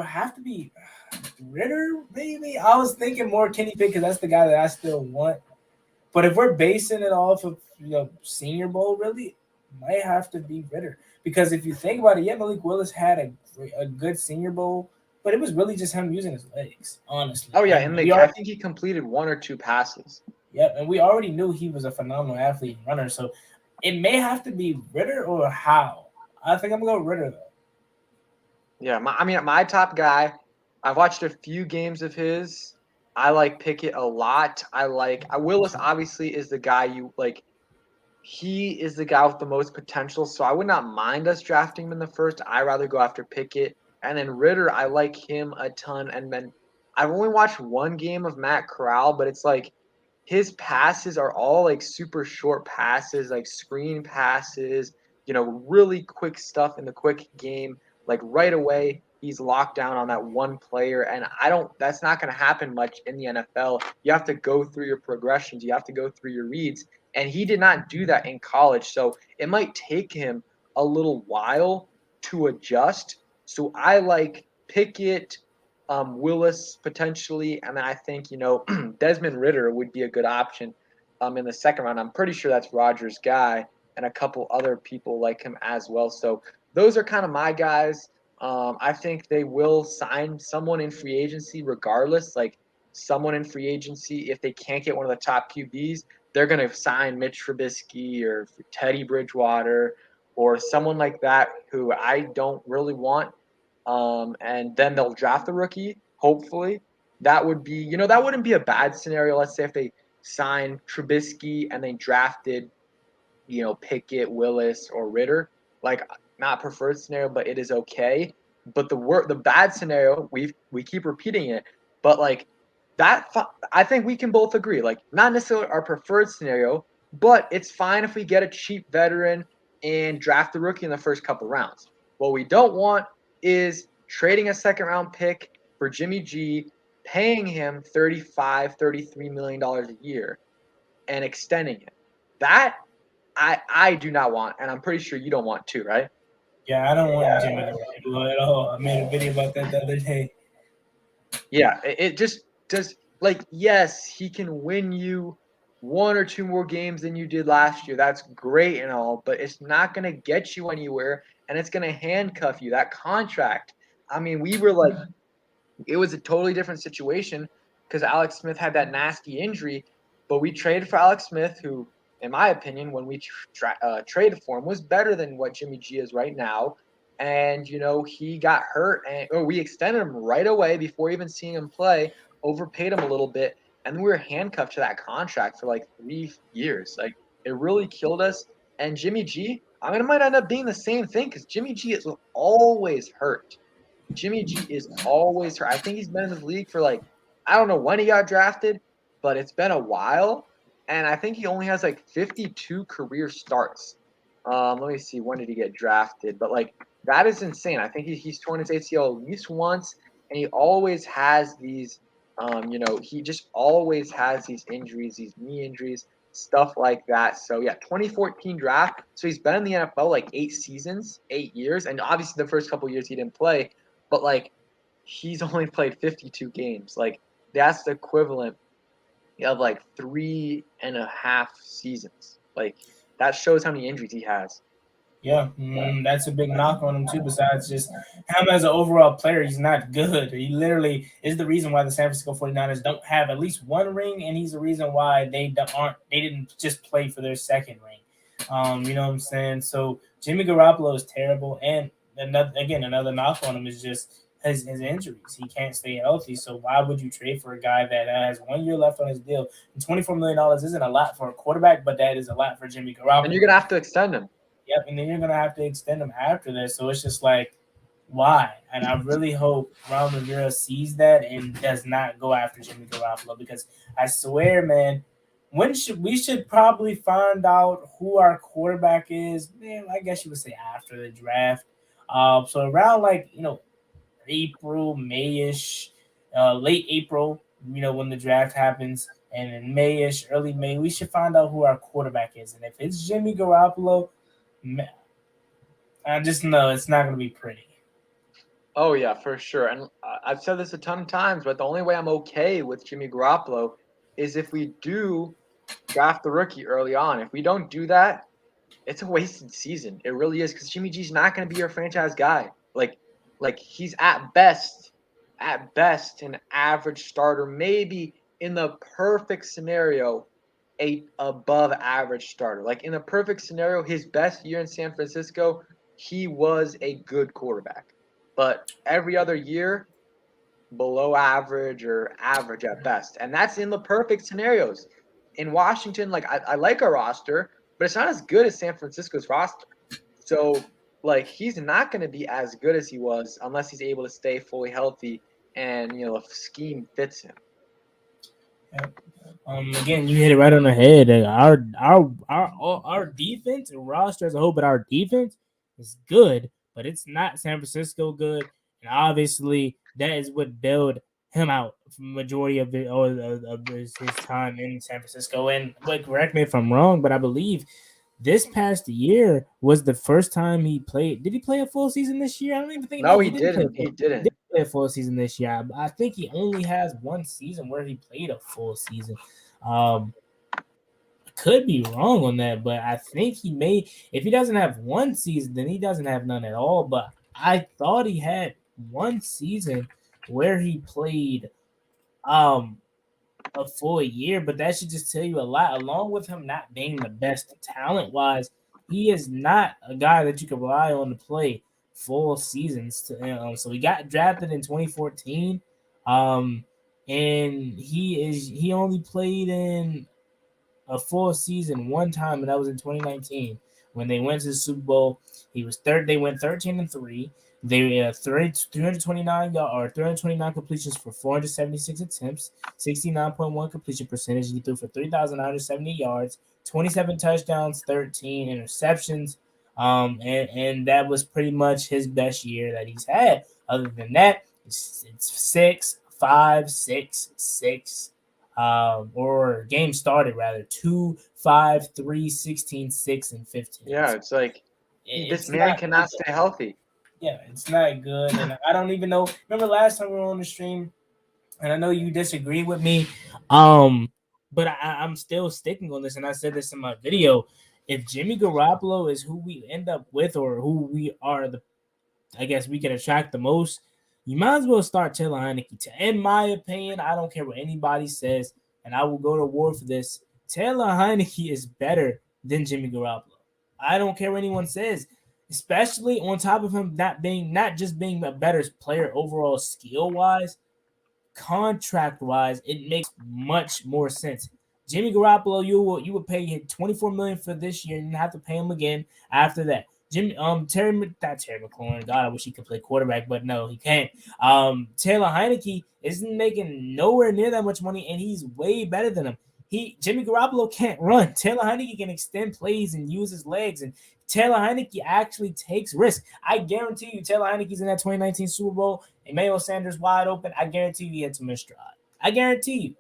have to be Ritter, maybe. I was thinking more Kenny Pickett because that's the guy that I still want. But if we're basing it off of Senior Bowl, really, it might have to be Ritter. Because if you think about it, yeah, Malik Willis had a good Senior Bowl, but it was really just him using his legs, honestly. Oh yeah, And I think he completed 1 or 2 passes. yeah, and we already knew he was a phenomenal athlete and runner, so it may have to be Ritter or Howe. I think I'm gonna go Ritter though. Yeah, my top guy. I've watched a few games of his. I like Pickett a lot. Willis obviously is the guy you like. He is the guy with the most potential, so I would not mind us drafting him in the first. I'd rather go after Pickett. And then Ritter, I like him a ton. And then I've only watched 1 game of Matt Corral, but it's like his passes are all like super short passes, like screen passes, really quick stuff in the quick game. Like right away, he's locked down on that one player. And that's not going to happen much in the NFL. You have to go through your progressions, you have to go through your reads. And he did not do that in college. So it might take him a little while to adjust. So I like Pickett, Willis potentially. And then I think, Desmond Ritter would be a good option in the second round. I'm pretty sure that's Rogers' guy and a couple other people like him as well. So those are kind of my guys. I think they will sign someone in free agency regardless, like someone in free agency. If they can't get one of the top QBs, they're going to sign Mitch Trubisky or Teddy Bridgewater or someone like that who I don't really want. And then they'll draft the rookie, hopefully. That would be, that wouldn't be a bad scenario. Let's say if they signed Trubisky and they drafted, Pickett, Willis, or Ritter. Like, not preferred scenario, but it is okay. But the bad scenario, we keep repeating it, but like I think we can both agree, like not necessarily our preferred scenario, but it's fine if we get a cheap veteran and draft the rookie in the first couple rounds. What we don't want is trading a second round pick for Jimmy G, paying him $33 million a year and extending it. That I do not want, and I'm pretty sure you don't want to, right? Yeah, I don't want Jimmy Garoppolo at all. I made a video about that the other day. Yeah, it just does. Like, yes, he can win you 1 or 2 more games than you did last year. That's great and all, but it's not going to get you anywhere, and it's going to handcuff you. That contract. I mean, we were like, it was a totally different situation because Alex Smith had that nasty injury, but we traded for Alex Smith, who, in my opinion, when we traded for him, was better than what Jimmy G is right now. And he got hurt, and we extended him right away before even seeing him play, overpaid him a little bit, and we were handcuffed to that contract for like 3 years. Like it really killed us. And Jimmy G, I mean, it might end up being the same thing because Jimmy G is always hurt. Jimmy G is always hurt. I think he's been in the league for like, I don't know when he got drafted, but it's been a while. And I think he only has like 52 career starts. Let me see, when did he get drafted? But like, that is insane. I think he's torn his ACL at least once, and he always has these, he just always has these injuries, these knee injuries, stuff like that. So yeah, 2014 draft. So he's been in the NFL like 8 seasons, 8 years, and obviously the first couple years he didn't play, but like he's only played 52 games. Like that's the equivalent of like 3.5 seasons. Like that shows how many injuries he has. Yeah, that's a big knock on him too. Besides just him as an overall player, he's not good. He literally is the reason why the San Francisco 49ers don't have at least one ring, and he's the reason why they didn't just play for their second ring. You know what I'm saying? So Jimmy Garoppolo is terrible, and another knock on him is just his injuries. He can't stay healthy. So why would you trade for a guy that has 1 year left on his deal? And $24 million isn't a lot for a quarterback, but that is a lot for Jimmy Garoppolo. And you're gonna have to extend him. Yep, and then you're gonna have to extend them after this. So it's just like, why? And I really hope Ron Rivera sees that and does not go after Jimmy Garoppolo, because I swear, man, we should probably find out who our quarterback is. Man, I guess you would say after the draft. So around April, Mayish, late April, when the draft happens, and in Mayish, early May, we should find out who our quarterback is. And if it's Jimmy Garoppolo, I just know it's not going to be pretty. Oh yeah, for sure. And I've said this a ton of times, but the only way I'm okay with Jimmy Garoppolo is if we do draft the rookie early on. If we don't do that, it's a wasted season. It really is, because Jimmy G's not going to be your franchise guy. Like he's at best an average starter, maybe in the perfect scenario, a above average starter. Like in the perfect scenario, his best year in San Francisco, he was a good quarterback. But every other year, below average or average at best. And that's in the perfect scenarios. In Washington, like I like our roster, but it's not as good as San Francisco's roster. So like he's not going to be as good as he was unless he's able to stay fully healthy and the scheme fits him. Again, you hit it right on the head. Our defense and roster as a whole, but our defense is good, but it's not San Francisco good, and obviously that is what bailed him out for the majority of his time in San Francisco. And correct me if I'm wrong, but I believe this past year was the first time he played. Did he play a full season this year? I don't even think. No, he didn't. He didn't play a full season this year. I think he only has one season where he played a full season. Could be wrong on that, but I think he may. If he doesn't have one season, then he doesn't have none at all. But I thought he had one season where he played a full year, but that should just tell you a lot. Along with him not being the best talent wise, he is not a guy that you can rely on to play full seasons. So he got drafted in 2014, and he only played in a full season one time, and that was in 2019 when they went to the Super Bowl. He was third. They went 13-3. They 329 completions for 476 attempts, 69.1 completion percentage. He threw for 3,970 yards, 27 touchdowns, 13 interceptions. And that was pretty much his best year that he's had. Other than that, it's 6, 5, 6, 6. Or game started rather 2, 5, 3, 16, 6, and 15. Yeah, it's like this man cannot stay healthy. Yeah, it's not good. And I don't even know. Remember last time we were on the stream, and I know you disagree with me. But I'm still sticking on this, and I said this in my video. If Jimmy Garoppolo is who we end up with, or who we are, I guess we can attract the most, you might as well start Taylor Heinicke. In my opinion, I don't care what anybody says, and I will go to war for this. Taylor Heinicke is better than Jimmy Garoppolo. I don't care what anyone says, especially on top of him not just being a better player overall skill-wise, contract-wise, it makes much more sense. Jimmy Garoppolo, you would pay him $24 million for this year, and you have to pay him again after that. Terry McLaurin. God, I wish he could play quarterback, but no, he can't. Taylor Heinicke isn't making nowhere near that much money, and he's way better than him. Jimmy Garoppolo can't run. Taylor Heinicke can extend plays and use his legs, and Taylor Heinicke actually takes risks. I guarantee you, Taylor Heinicke's in that 2019 Super Bowl. Emmanuel Sanders wide open. I guarantee you he hits him in stride. I guarantee you.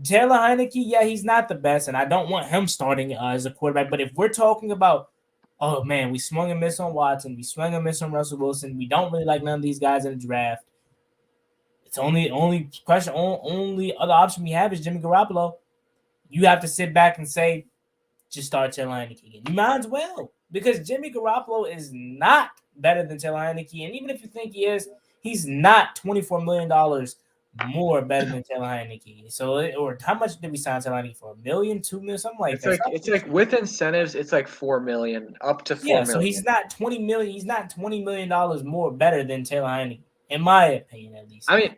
Taylor Heinicke, yeah, he's not the best, and I don't want him starting as a quarterback. But if we're talking about, oh man, we swung and missed on Watson, we swung and missed on Russell Wilson, we don't really like none of these guys in the draft. It's only other option we have is Jimmy Garoppolo. You have to sit back and say, just start Taylor Heineke again. You might as well, because Jimmy Garoppolo is not better than Taylor Heineke, and even if you think he is, he's not $24 million more better than Taylor Heineke. So, or how much did we sign Taylor Heineke for? $1 million, $2 million, something like that. It's like with incentives, it's like $4 million, up to $4 million. So he's not $20 million. He's not $20 million more better than Taylor Heineke, in my opinion, at least. I mean,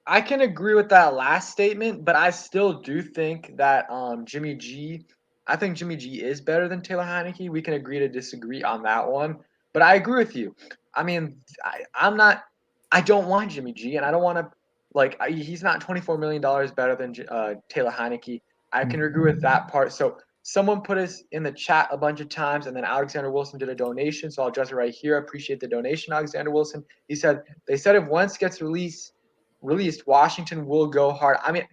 I can agree with that last statement, but I still do think that Jimmy G. I think Jimmy G is better than Taylor Heineke. We can agree to disagree on that one, but I agree with you. I mean, I'm not. I don't want Jimmy G, and I don't want to. He's not $24 million better than Taylor Heineke. I can agree with that part. So someone put us in the chat a bunch of times, and then Alexander Wilson did a donation. So I'll address it right here. I appreciate the donation, Alexander Wilson. He said they said if Wentz gets released, Washington will go hard. I mean,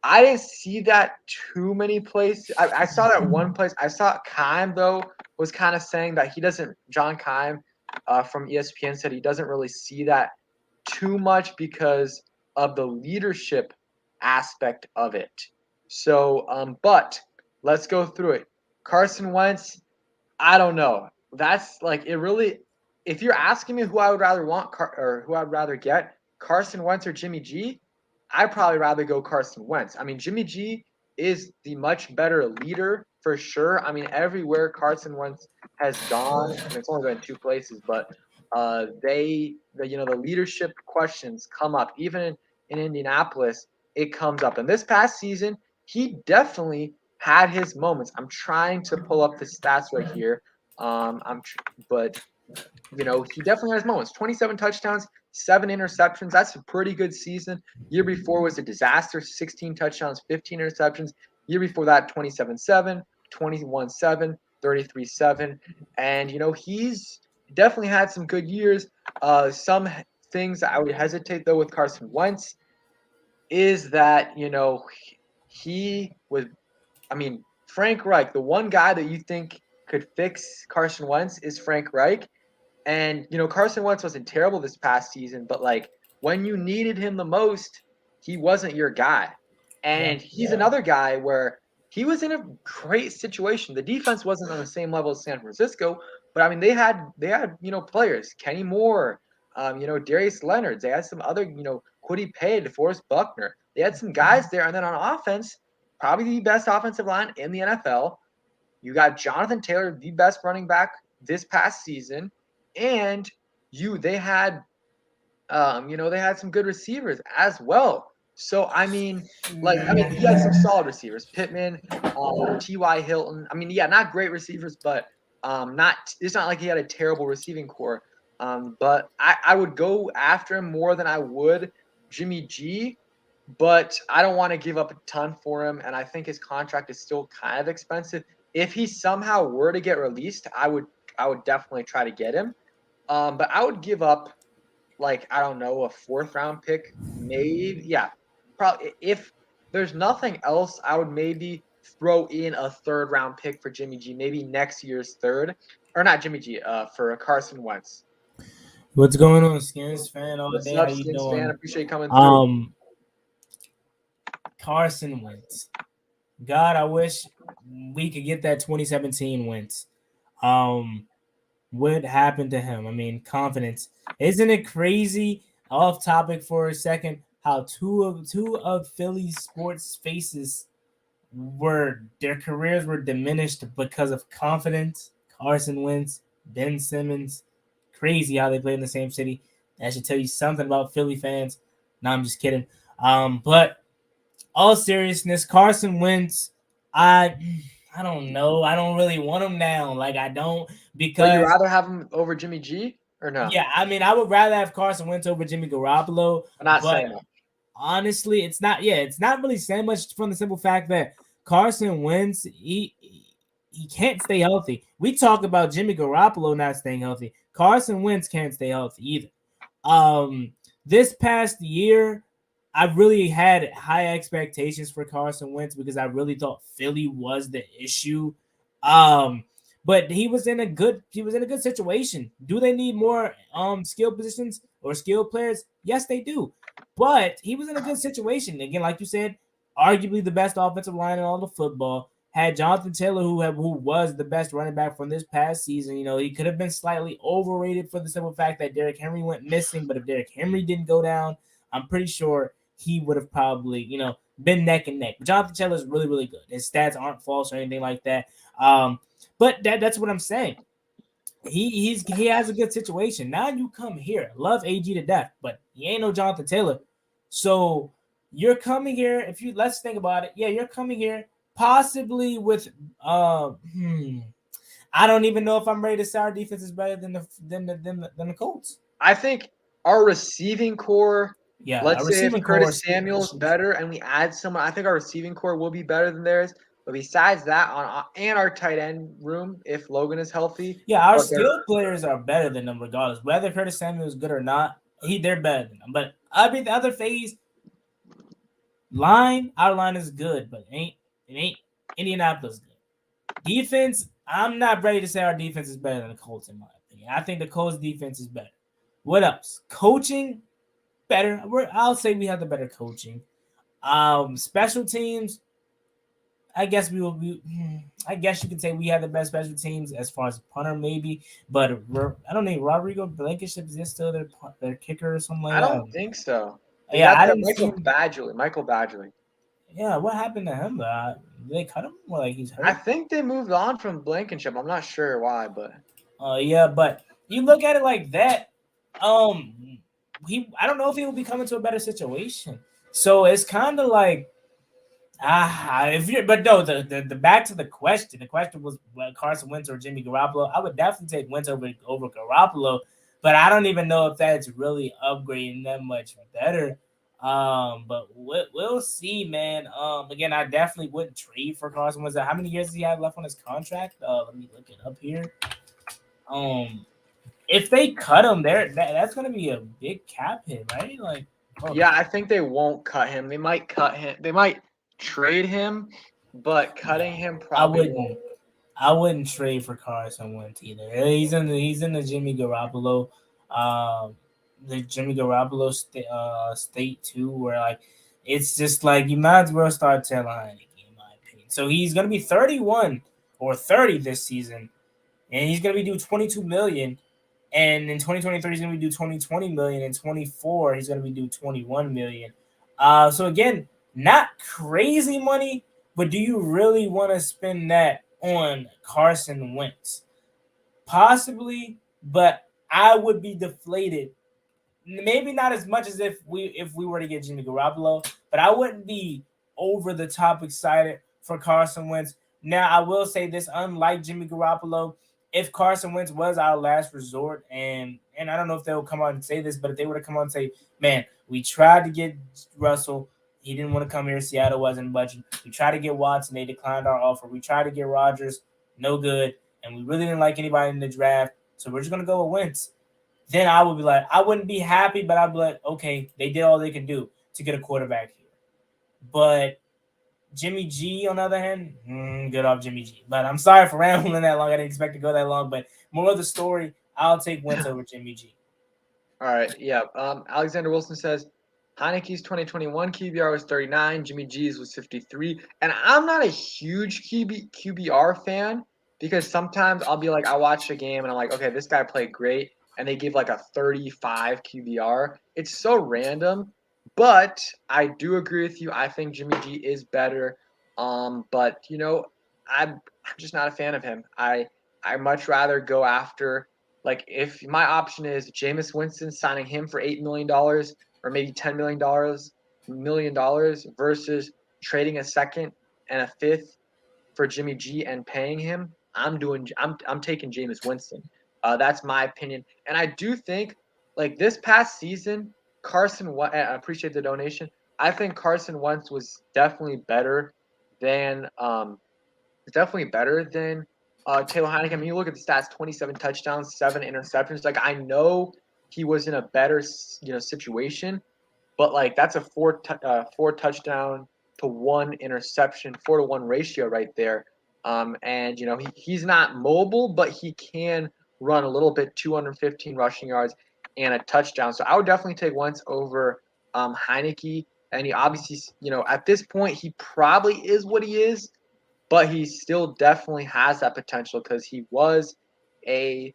I didn't see that too many places. I saw that one place. I saw Keim, though, was kind of saying that he doesn't – John Keim from ESPN said he doesn't really see that too much because of the leadership aspect of it. So, but let's go through it. Carson Wentz, I don't know. That's like it really – if you're asking me who I would rather want or who I'd rather get, Carson Wentz or Jimmy G, I'd probably rather go Carson Wentz. I mean, Jimmy G is the much better leader for sure. I mean, everywhere Carson Wentz has gone, and it's only been two places, but the leadership questions come up. Even in Indianapolis, it comes up. And this past season, he definitely had his moments. I'm trying to pull up the stats right here. But he definitely has moments. 27 touchdowns, 7 interceptions. That's a pretty good season. Year before was a disaster. 16 touchdowns, 15 interceptions. Year before that, 27-7, 21-7, 33-7. And, he's definitely had some good years. Some things I would hesitate, though, with Carson Wentz is that, he was – I mean, Frank Reich, the one guy that you think could fix Carson Wentz is Frank Reich. And, Carson Wentz wasn't terrible this past season, but, when you needed him the most, he wasn't your guy. And he's another guy where he was in a great situation. The defense wasn't on the same level as San Francisco, but, I mean, they had players. Kenny Moore, Darius Leonard. They had some other, Kwity Paye, DeForest Buckner. They had some guys there. And then on offense, probably the best offensive line in the NFL. You got Jonathan Taylor, the best running back this past season. And they had some good receivers as well. So, I mean, he had some solid receivers. Pittman, T.Y. Hilton. I mean, not great receivers, but it's not like he had a terrible receiving core. But I would go after him more than I would Jimmy G, but I don't want to give up a ton for him, and I think his contract is still kind of expensive. If he somehow were to get released, I would definitely try to get him. But I would give up, I don't know, a 4th round pick, maybe. Yeah, probably. If there's nothing else, I would maybe throw in a 3rd round pick for Jimmy G, maybe next year's 3rd, or not Jimmy G, for Carson Wentz. What's going on, Skins fan? All What's day, up, how you Skins doing? fan? Appreciate you coming through. Carson Wentz. God, I wish we could get that 2017 Wentz. What happened to him? I mean, confidence. Isn't it crazy? Off topic for a second. How two of Philly's sports faces their careers were diminished because of confidence. Carson Wentz, Ben Simmons. Crazy how they play in the same city. That should tell you something about Philly fans. No, I'm just kidding. But all seriousness, Carson Wentz, I don't know. I don't really want him now. I don't, because. Would you rather have him over Jimmy G or no? Yeah, I mean, I would rather have Carson Wentz over Jimmy Garoppolo. I'm not saying that. Honestly, it's not really saying much from the simple fact that Carson Wentz, he can't stay healthy. We talk about Jimmy Garoppolo not staying healthy. Carson Wentz can't stay healthy either. This past year, I really had high expectations for Carson Wentz because I really thought Philly was the issue. But he was in a good situation. Do they need more skill positions or skill players? Yes, they do. But he was in a good situation. Again, like you said, arguably the best offensive line in all the football. had Jonathan Taylor, who was the best running back from this past season. He could have been slightly overrated for the simple fact that Derrick Henry went missing. But if Derrick Henry didn't go down, I'm pretty sure he would have probably, been neck and neck. But Jonathan Taylor is really, really good. His stats aren't false or anything like that. But that's what I'm saying. He has a good situation. Now you come here. Love AG to death, but he ain't no Jonathan Taylor. So you're coming here. Let's think about it. Yeah, you're coming here possibly with I don't even know if I'm ready to say our defense is better than the Colts. I think our receiving core. Yeah, let's say if Curtis Samuel's better and we add someone, I think our receiving core will be better than theirs. But besides that, and our tight end room, if Logan is healthy, yeah, our skill players are better than them regardless. Whether Curtis Samuel is good or not, they're better than them. But I mean, the other phase our line is good, but it ain't Indianapolis good. Defense, I'm not ready to say our defense is better than the Colts in my opinion. I think the Colts defense is better. What else? Coaching, better. I'll say we have the better coaching. Special teams, I guess I guess you could say we have the best special teams as far as punter, maybe. But I don't know. Rodrigo Blankenship, is this still their kicker or something like that? I don't think so. I didn't Michael Badgley. Yeah, what happened to him? Did they cut him? Or he's hurt? I think they moved on from Blankenship. I'm not sure why, but. Yeah, but you look at it like that. I don't know if he will be coming to a better situation. So it's kind of like. But no, the back to the question. The question was Carson Wentz or Jimmy Garoppolo. I would definitely take Wentz over Garoppolo, but I don't even know if that's really upgrading them much better. But we'll see, man. Again, I definitely wouldn't trade for Carson Wentz. How many years does he have left on his contract? Let me look it up here. If they cut him, that's going to be a big cap hit, right? Yeah, I think they won't cut him. They might cut him. They might trade him, but cutting him probably won't. I wouldn't trade for Carson Wentz either. He's in the Jimmy Garoppolo, state too, where it's just you might as well start telling Heineke, in my opinion. So he's gonna be 31 or 30 this season, and he's gonna be due $22 million. And in 2023, he's gonna be due $20 million. In 24, he's gonna be due $21 million. So again, not crazy money, but do you really want to spend that on Carson Wentz? Possibly, but I would be deflated. Maybe not as much as if we were to get Jimmy Garoppolo, but I wouldn't be over the top excited for Carson Wentz. Now, I will say this, unlike Jimmy Garoppolo, if Carson Wentz was our last resort, and I don't know if they'll come out and say this, but if they were to come out and say, man, we tried to get Russell, he didn't want to come here. Seattle wasn't budging. We tried to get Watson. They declined our offer. We tried to get Rodgers. No good. And we really didn't like anybody in the draft. So we're just going to go with Wentz. Then I would be I wouldn't be happy, but I'd be like, okay, they did all they could do to get a quarterback here. But Jimmy G, on the other hand, good off Jimmy G. But I'm sorry for rambling that long. I didn't expect to go that long. But more of the story, I'll take Wentz over Jimmy G. All right, yeah. Alexander Wilson says, Heineke's 2021 QBR was 39. Jimmy G's was 53. And I'm not a huge QBR fan because sometimes I'll be I watch a game and I'm like, okay, this guy played great. And they give a 35 QBR. It's so random. But I do agree with you. I think Jimmy G is better. But, I'm just not a fan of him. I much rather go after, if my option is Jameis Winston, signing him for $8 million or maybe $10 million versus trading a second and a fifth for Jimmy G and paying him, I'm taking Jameis Winston. That's my opinion. And I do think this past season, I appreciate the donation. I think Carson Wentz was definitely better than Taylor Heineke. I mean, you look at the stats: 27 touchdowns, 7 interceptions. I know he was in a better situation, but that's a 4 touchdown to 1 interception, 4-to-1 ratio right there. And he's not mobile, but he can run a little bit, 215 rushing yards and a touchdown. So I would definitely take Wentz over Heineke. And he obviously, at this point, he probably is what he is. but he still definitely has that potential because he was a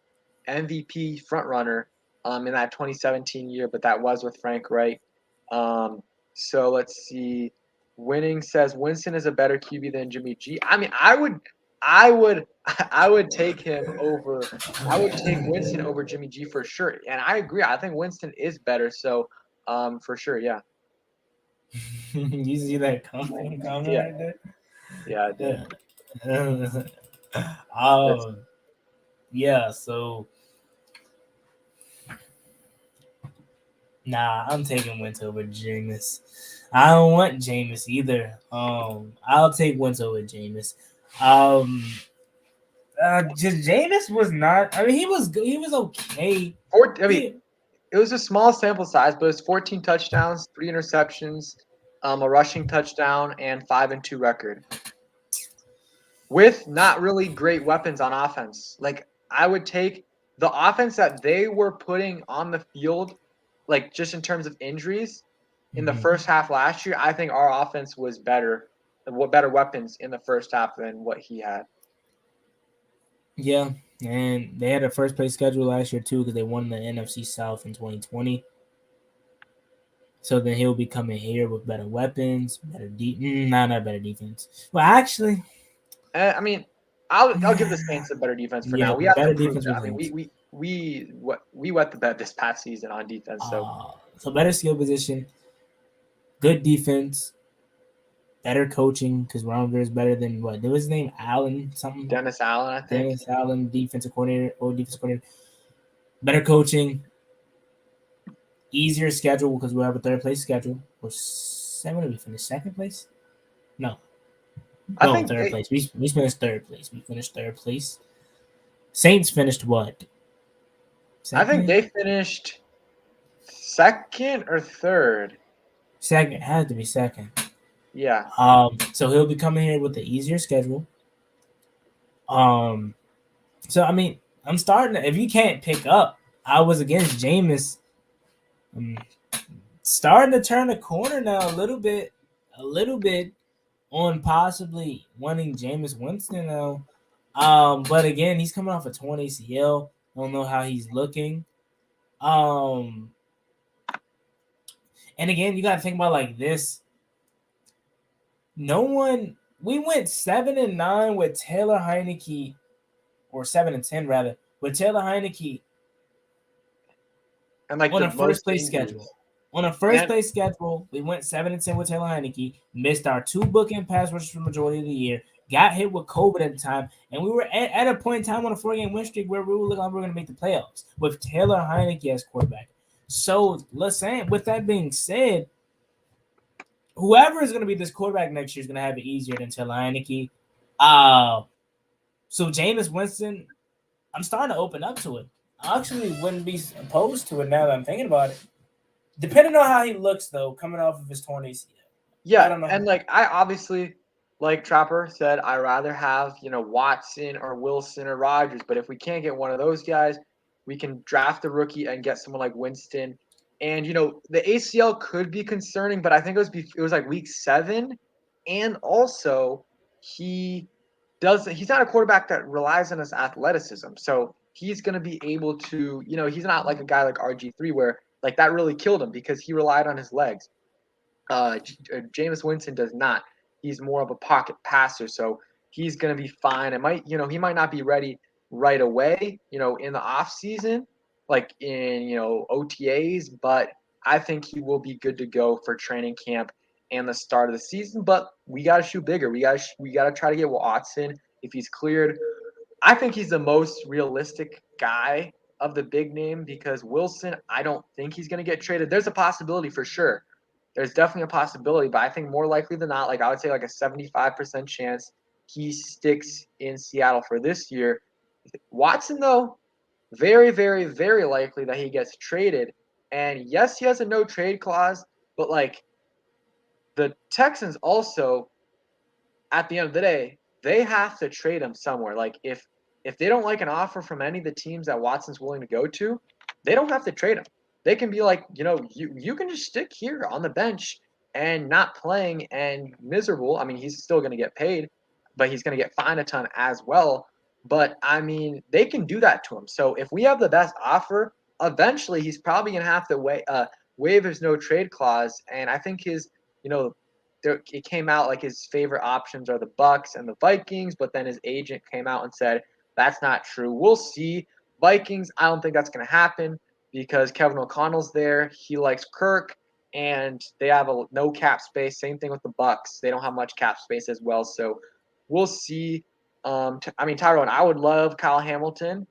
MVP frontrunner in that 2017 year, but that was with Frank Wright. So let's see. Winning says Winston is a better QB than Jimmy G. I mean, I would, I would take him over. I would take Winston over Jimmy G for sure, and I agree. I think Winston is better. So, for sure, yeah, You see that comment yeah, right there? yeah, I did. That's, um, yeah. So, nah, I'm taking Wentz over Jameis. I don't want Jameis either. I'll take Wentz over Jameis. Just Jameis was not. I mean, he was good. He was okay. I mean, He, it was a small sample size, but it's 14 touchdowns, 3 interceptions, a rushing touchdown, and 5-2 record with not really great weapons on offense. Like I would take the offense that they were putting on the field, like just in terms of injuries in the first half last year. I think our offense was better, what better weapons in the first half than what he had. yeah, and they had a first place schedule last year too because they won the NFC South in 2020. So then he'll be coming here with better weapons, better not better defense. Well, actually, I mean, I'll give the Saints a better defense for yeah, now. We have to better prove defense it. with I mean, wins. we wet the bed this past season on defense. So So better skill position, good defense, better coaching because Ron Rivera is better than what? There was his name Allen something. Dennis Allen, I think. Dennis Allen, defensive coordinator, old defensive coordinator. Better coaching, easier schedule because we'll have a third place schedule. Or seven? Did we finish second place? No, I no, think third place. We finished third place. We finished third place. Saints finished what? I think Second? they finished second or third. Second. Had to be second. Yeah. So he'll be coming here with the easier schedule. So I mean, I'm starting to, if you can't pick up, I was against Jameis. I'm starting to turn the corner now a little bit on possibly wanting Jameis Winston now. But again, he's coming off a torn ACL. I don't know how he's looking. And again, you gotta think about like this. We went 7-9 with Taylor Heineke, or 7-10 rather, with Taylor Heineke And like on the a first most place injuries. schedule. On a first place schedule, we went 7-10 with Taylor Heineke, missed our 2 bookend pass rushes for the majority of the year, got hit with COVID at the time, and we were at a point in time on a 4-game win streak where we were looking like we were going to make the playoffs with Taylor Heineke as quarterback. So let's say, with that being said, whoever is going to be this quarterback next year is going to have it easier than Taylor Heineke. So Jameis Winston, I'm starting to open up to it. I actually wouldn't be opposed to it now that I'm thinking about it. Depending on how he looks, though, coming off of his torn ACL. Yeah, I don't know. and like I obviously, like Trapper said, I rather have Watson or Wilson or Rodgers. But if we can't get one of those guys, we can draft a rookie and get someone like Winston. And the ACL could be concerning, but I think it was like week 7, and also he's not a quarterback that relies on his athleticism. So he's going to be able to, he's not like a guy like RG3 where like that really killed him because he relied on his legs. Jameis Winston does not. He's more of a pocket passer, so he's going to be fine. He might not be ready right away, in the off season, like in OTAs, but I think he will be good to go for training camp and the start of the season. But we got to shoot bigger. We got to try to get Watson if he's cleared. I think he's the most realistic guy of the big name because Wilson, I don't think he's going to get traded. There's a possibility for sure. There's definitely a possibility, but I think more likely than not, like I would say like a 75% chance he sticks in Seattle for this year. Watson, though, very, very, very likely that he gets traded. And yes, he has a no trade clause, but like the Texans also, at the end of the day, they have to trade him somewhere. Like if they don't like an offer from any of the teams that Watson's willing to go to, they don't have to trade him. They can be like, you can just stick here on the bench and not playing and miserable. I mean, he's still going to get paid, but he's going to get fined a ton as well. But I mean, they can do that to him. So if we have the best offer, eventually he's probably going to have to waive his no trade clause. And I think his, it came out like his favorite options are the Bucks and the Vikings, but then his agent came out and said that's not true. We'll see. Vikings, I don't think that's going to happen because Kevin O'Connell's there. He likes Kirk, and they have no cap space. Same thing with the Bucks. They don't have much cap space as well. So we'll see. Tyrone, I would love Kyle Hamilton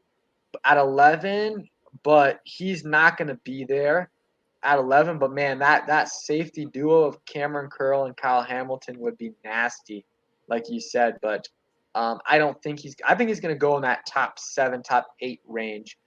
at 11, but he's not going to be there at 11. But man, that safety duo of Cameron Curl and Kyle Hamilton would be nasty, like you said. But I don't think I think he's going to go in that top 7, top 8 range.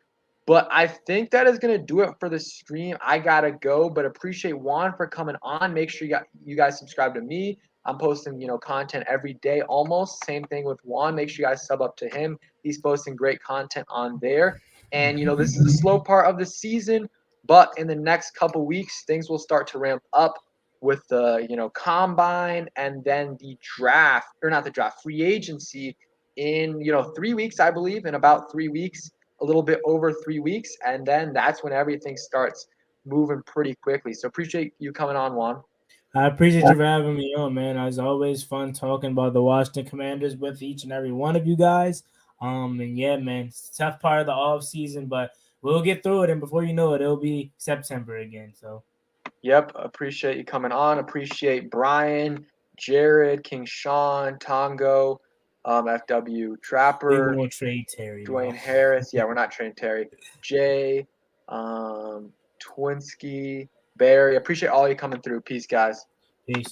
But I think that is going to do it for the stream. I got to go, but appreciate Juan for coming on. Make sure you guys subscribe to me. I'm posting, content every day almost. Same thing with Juan. Make sure you guys sub up to him. He's posting great content on there. And, this is the slow part of the season, but in the next couple weeks, things will start to ramp up with the, combine and then the draft, or not the draft, free agency in, 3 weeks, I believe, in about 3 weeks. A little bit over 3 weeks, and then that's when everything starts moving pretty quickly. So appreciate you coming on, Juan. I appreciate you for having me on, man. It's always fun talking about the Washington Commanders with each and every one of you guys. And yeah, man, it's a tough part of the off season, but we'll get through it. And before you know it, it'll be September again. So, yep, appreciate you coming on. Appreciate Brian, Jared, King Sean, Tongo, FW Trapper. We won't trade Terry. Dwayne Harris. Yeah, we're not trading Terry. Jay, Twinsky, Barry. Appreciate all you coming through. Peace, guys. Peace.